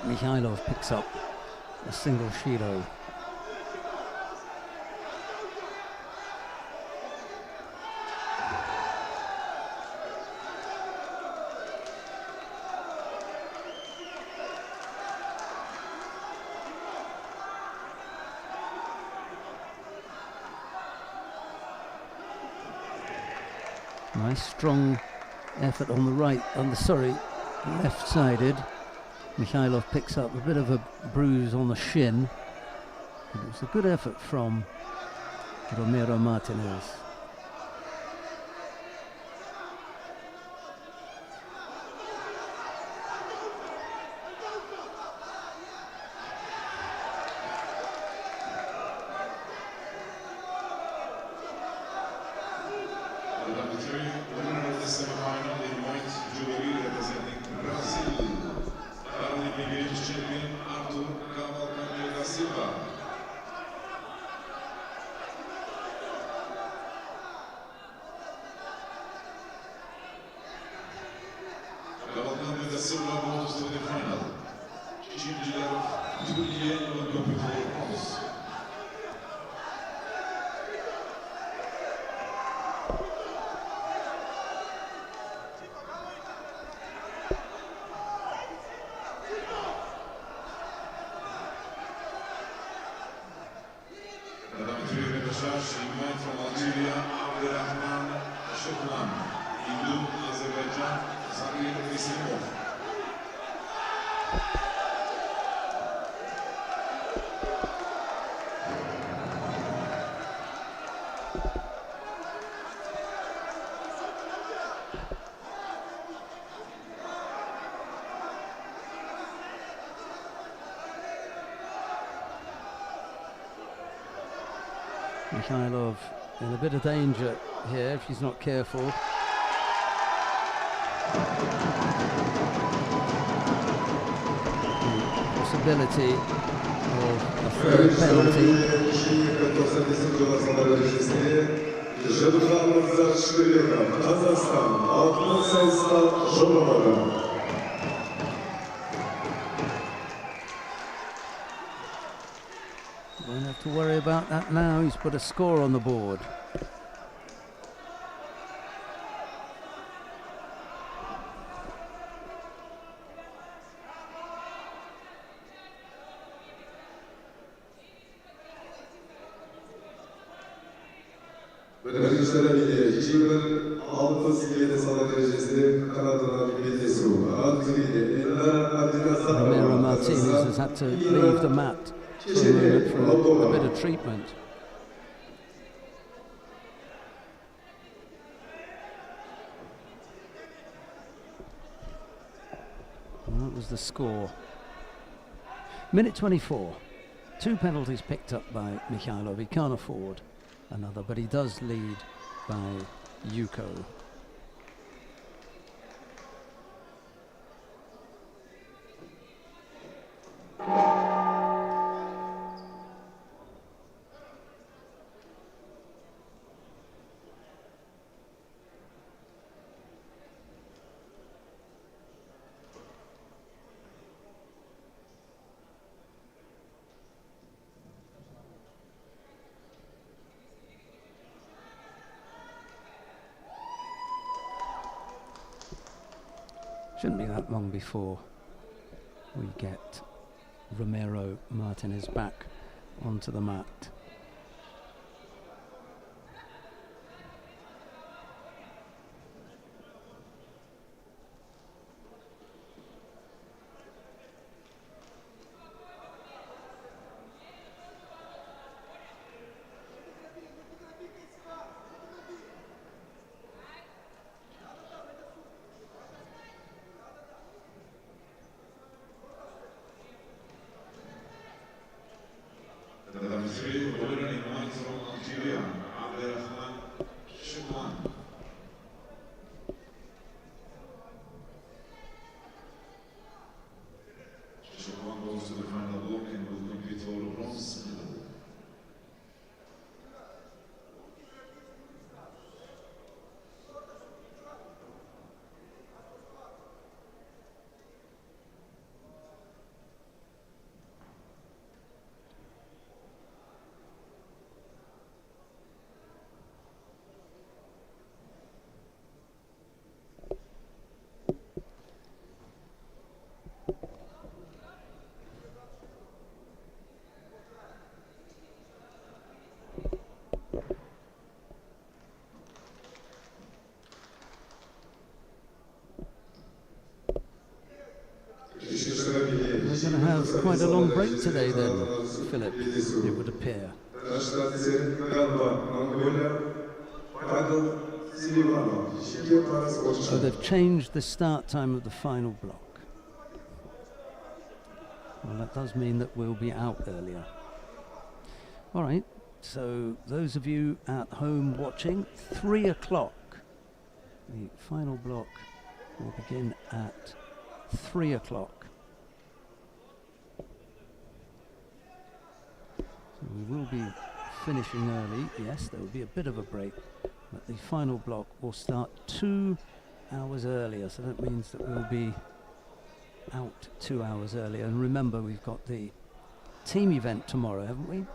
Speaker 2: Mikhailov picks up a single Shido. Nice strong effort on the right, left-sided. Mikhailov picks up a bit of a bruise on the shin, but it was a good effort from Romero Martinez.
Speaker 1: Number 3, winner of the semifinal in white judo representing Brazil. Paralympic champion Artur Cavalcante da Silva. Cavalcante da Silva moves to the final. Çinciler Türkiye will compete for bronze.
Speaker 2: Mikhailov in a bit of danger here if he's not careful. Possibility of a third penalty. Won't have to worry about that now. He's put a score on the board. Romero Martinez has had to leave the mat for a moment for a bit of treatment. And that was the score. Minute 24. 2 penalties picked up by Mikhailov. He can't afford another, but he does lead by Yuko. Shouldn't be that long before we get Romero Martinez back onto the mat. We're going to have quite a long break today then, Philip, it would appear. So they've changed the start time of the final block. Well, that does mean that we'll be out earlier. All right, so those of you at home watching, 3 o'clock. The final block will begin at 3 o'clock. So we will be finishing early. Yes, there will be a bit of a break, but the final block will start 2 hours earlier, so that means that we'll be out 2 hours earlier. And remember, we've got the team event tomorrow, haven't we?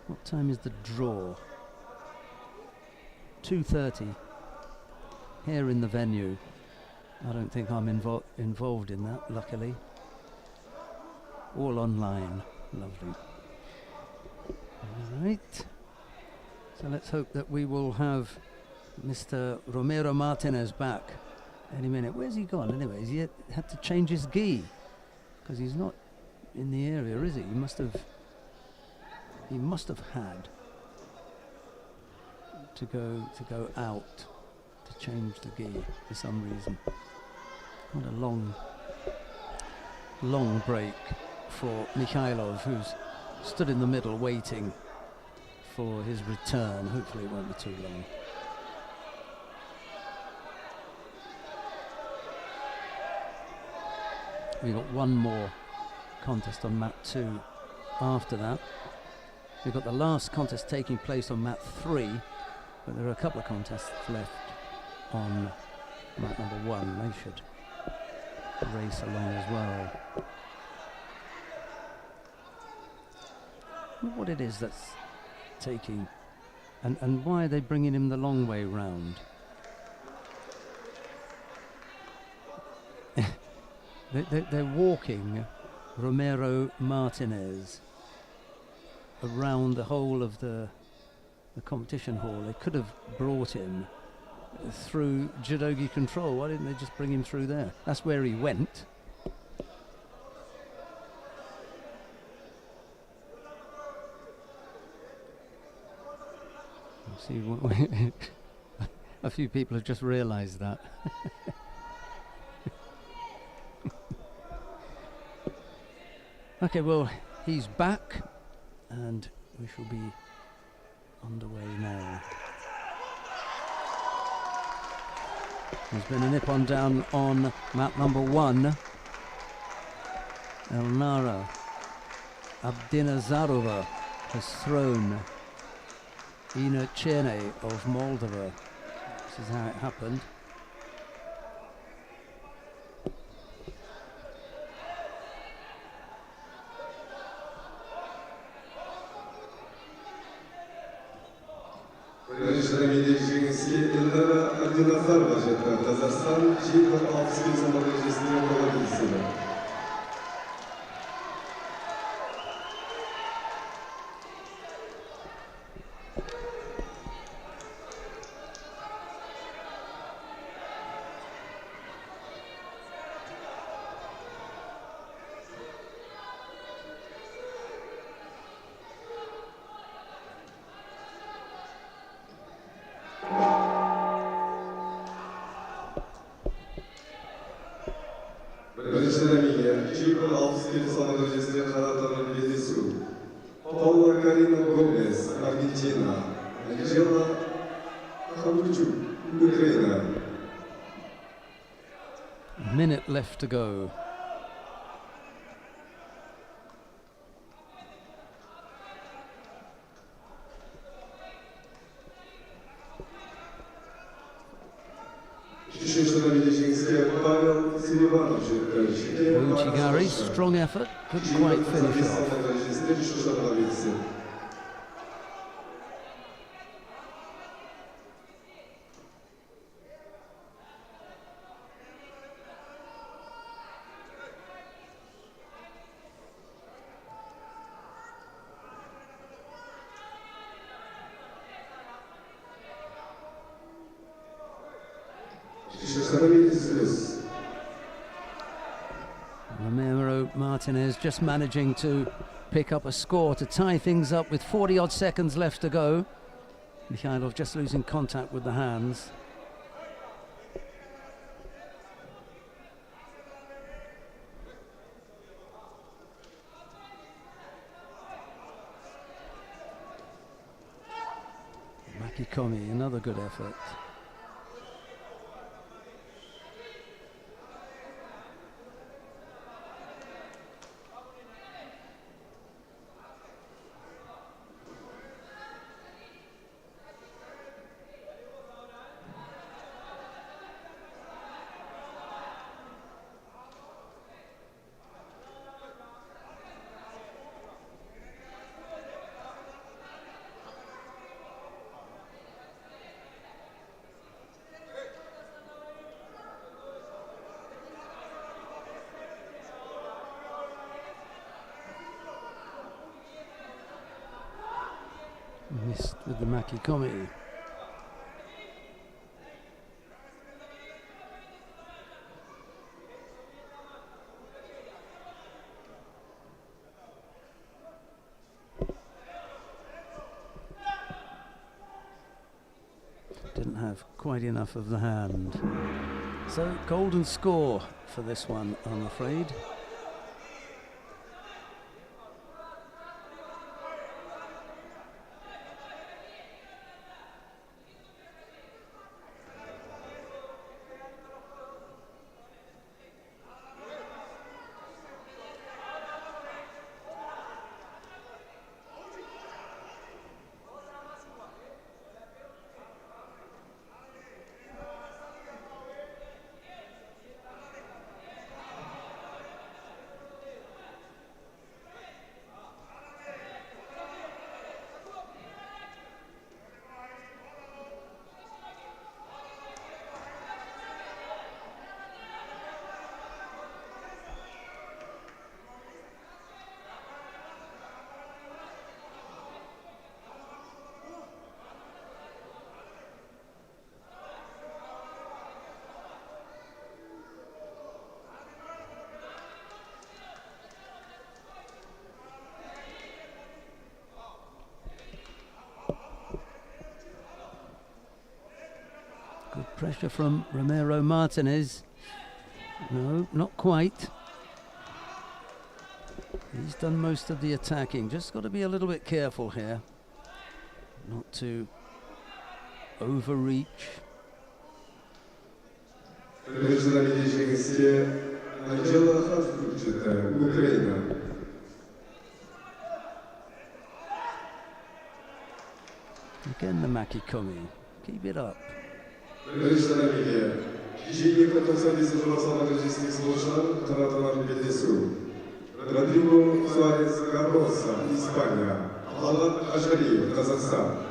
Speaker 2: What time is the draw? 2:30 here in the venue. I don't think I'm involved in that, luckily. All online. Lovely. All right. So let's hope that we will have Mr. Romero Martinez back any minute. Where's he gone? Anyways, he had to change his gi because he's not in the area, is he? He must have had to go out to change the gi for some reason. What a long break for Mikhailov, who's stood in the middle waiting for his return. Hopefully it won't be too long. We've got one more contest on mat 2 after that. We've got the last contest taking place on mat 3, but there are a couple of contests left on mat number 1. They should race along as well. I wonder what it is that's taking, and why are they bringing him the long way round? They're walking Romero Martinez around the whole of the competition hall. They could have brought him through judogi control. Why didn't they just bring him through there? That's where he went. See, a few people have just realised that. Okay, well, he's back, and we shall be underway now. There's been a nip-on down on mat number 1. Elnara Abdinazarova has thrown Ina Chene of Moldova. This is how it happened.
Speaker 3: Kazakhstan, Judo 6 zaman derecesinde yapabilirsiniz. Judo 6 zaman derecesinde kanatların birisi. Paula Karina Gomez, Argentina. Angela Kaluchu, Ukraine.
Speaker 2: A minute left to go. Uchigari, strong effort, couldn't quite finish off. Romero Martinez just managing to pick up a score to tie things up with 40-odd seconds left to go. Mikhailov just losing contact with the hands. Makikomi, another good effort. Missed with the Makikomi. Didn't have quite enough of the hand. So golden score for this one, I'm afraid. Pressure from Ramiro Martinez. No, not quite. He's done most of the attacking. Just got to be a little bit careful here. Not to overreach. Again the Makikomi. Keep it up. Rodrigo Suarez Garrosa, España. Alan Ajari, Kazakhstan.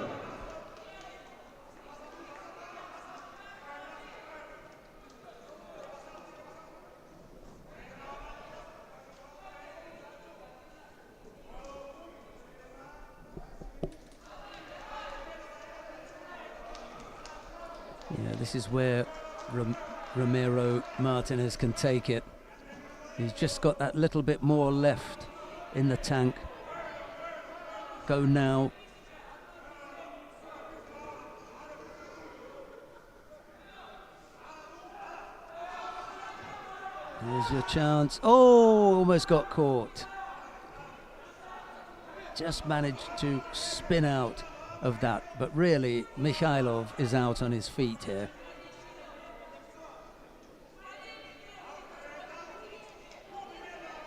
Speaker 2: Yeah, this is where Ramiro Martinez can take it. He's just got that little bit more left in the tank. Go now. Here's your chance. Oh, almost got caught. Just managed to spin out of that. But really, Mikhailov is out on his feet here.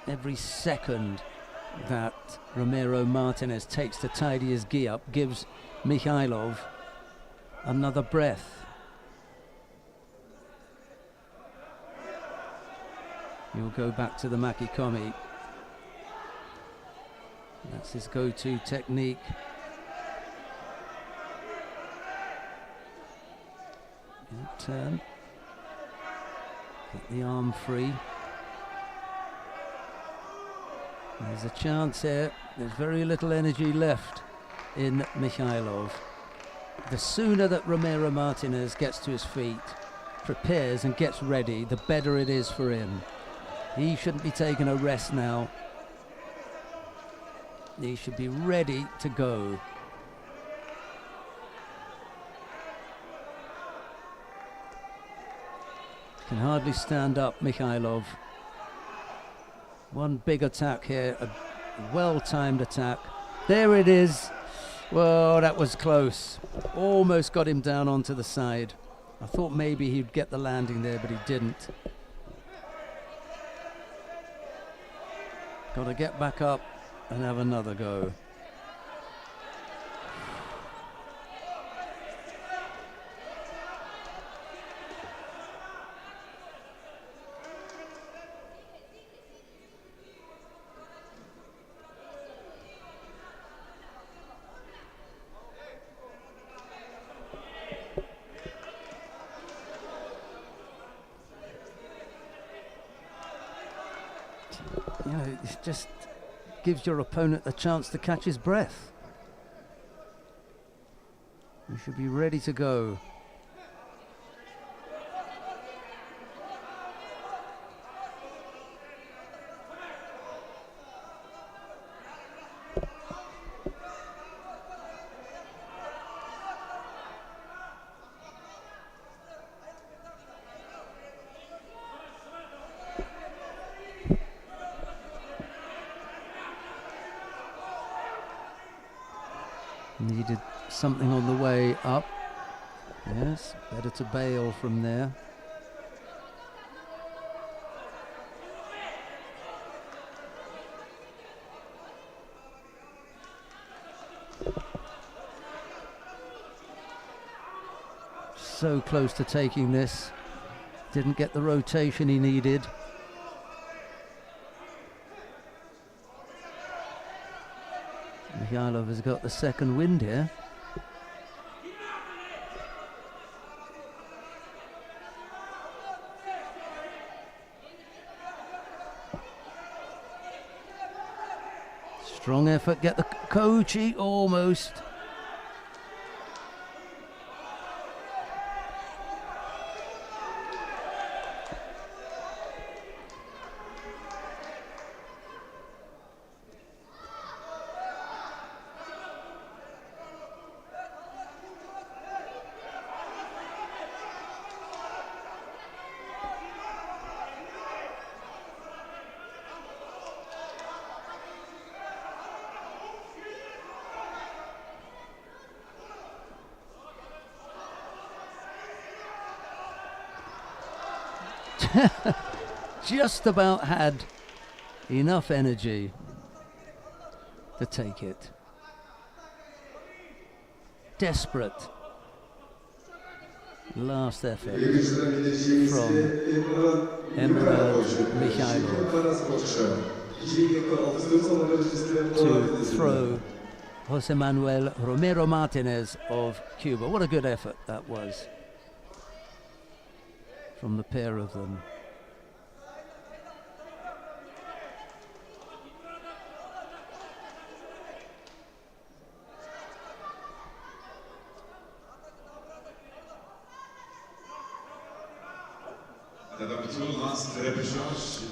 Speaker 2: Every second that Ramiro Martinez takes to tidy his gi up gives Mikhailov another breath. He'll go back to the Makikomi. That's his go-to technique. Good turn. Get the arm free. There's a chance here. There's very little energy left in Mikhailov. The sooner that Ramiro Martinez gets to his feet, prepares and gets ready, the better it is for him. He shouldn't be taking a rest now. He should be ready to go. Can hardly stand up, Mikhailov. One big attack here, a well-timed attack. There it is. Well, that was close. Almost got him down onto the side. I thought maybe he'd get the landing there, but he didn't. Got to get back up and have another go. You know, it just gives your opponent a chance to catch his breath. You should be ready to go. Needed something on the way up. Yes, better to bail from there. So close to taking this. Didn't get the rotation he needed. Mikhailov has got the second wind here. Strong effort, get the Kochi almost. just about had enough energy to take it. Desperate last effort from Emerald Mikhailov to throw Jose Manuel Romero Martinez of Cuba. What a good effort that was from the pair of them.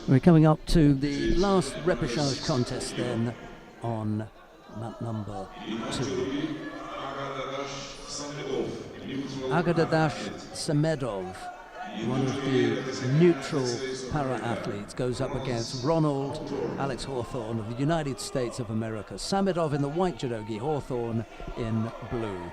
Speaker 2: We're coming up to the last repêchage contest then on map number 2. Agardadash Samedov, one of the neutral para-athletes, goes up against Ronald Alex Hawthorne of the United States of America. Samedov in the white judogi, Hawthorne in blue.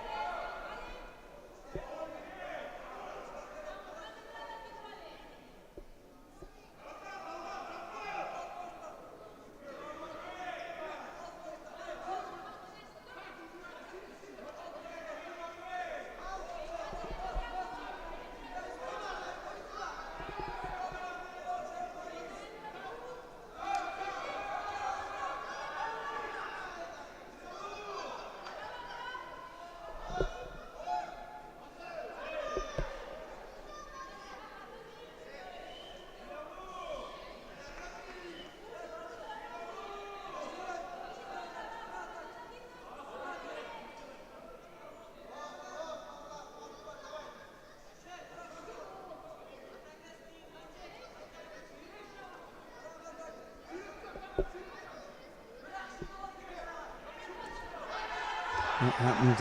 Speaker 2: That happened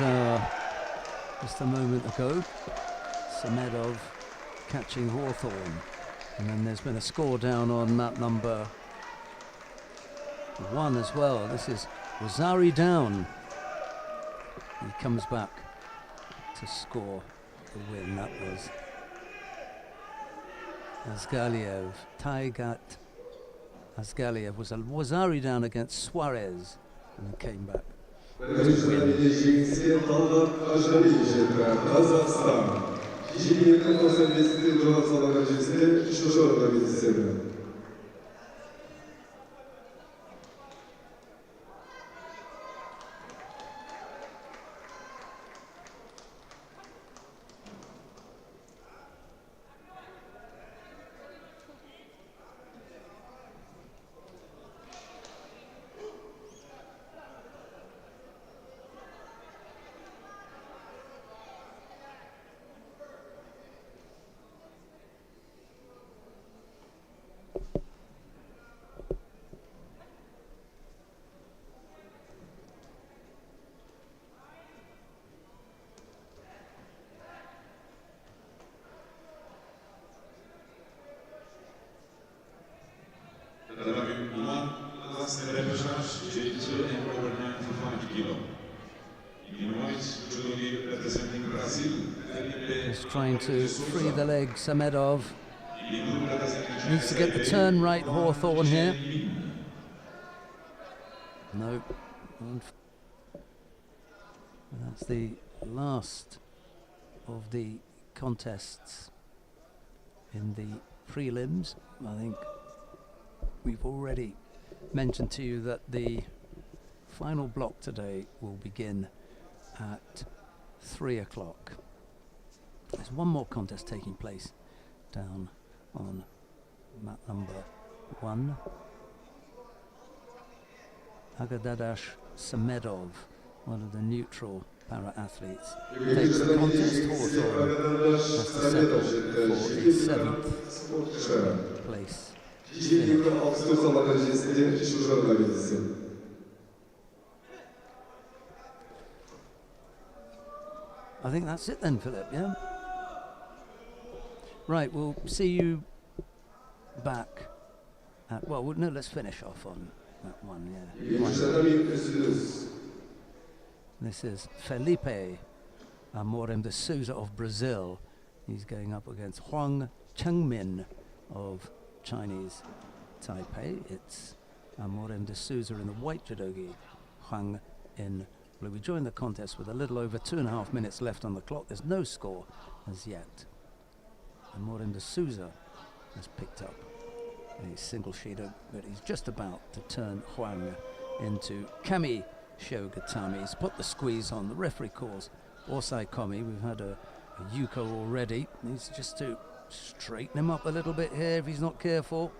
Speaker 2: just a moment ago. Samedov catching Hawthorne. And then there's been a score down on map number 1 as well. This is Rosari down. He comes back to score the win. That was Asgaliev. Taigat Asgaliev was Rosari down against Suarez and came back.
Speaker 3: Kazakhstan. Kişiliği kafasına besli duran salak acısıyla şu orada bir sebebi.
Speaker 2: Just trying to free the leg, Samedov. Needs to get the turn right, Hawthorne here. No. That's the last of the contests in the prelims. I think we've already mentioned to you that the final block today will begin at 3 o'clock. There's one more contest taking place down on map number 1. Agardadash Samedov, one of the neutral para-athletes, takes the contest. Hawthorne has to settle for a 7th place finish. I think that's it then, Philip, yeah? Right, we'll see you back at, well, no, let's finish off on that one, yeah. This is Felipe Amorem de Souza of Brazil. He's going up against Huang Chengmin of Chinese Taipei. It's Amorim de Souza in the white judogi, Huang in blue. We joined the contest with a little over 2.5 minutes left on the clock. There's no score as yet. Amorim de Souza has picked up a single sheeter, but he's just about to turn Huang into Kami Shogatami. He's put the squeeze on. The referee calls Osai Komi. We've had a Yuko already. Needs just to straighten him up a little bit here if he's not careful.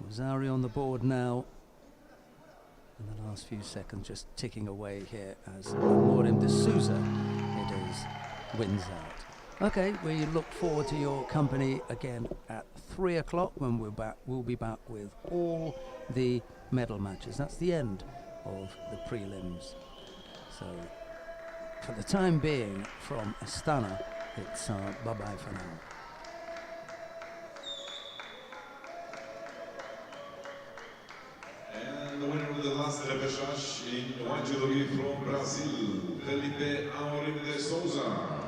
Speaker 2: Wazari on the board now. In the last few seconds, just ticking away here as Amorim de Souza, it is, wins out. Okay, we look forward to your company again at 3 o'clock when we'll be back with all the medal matches. That's the end of the prelims. So, for the time being, from Astana, it's bye-bye for now.
Speaker 1: And the winner of the last repêchage in white judogi from Brazil, Felipe Amorim de Souza.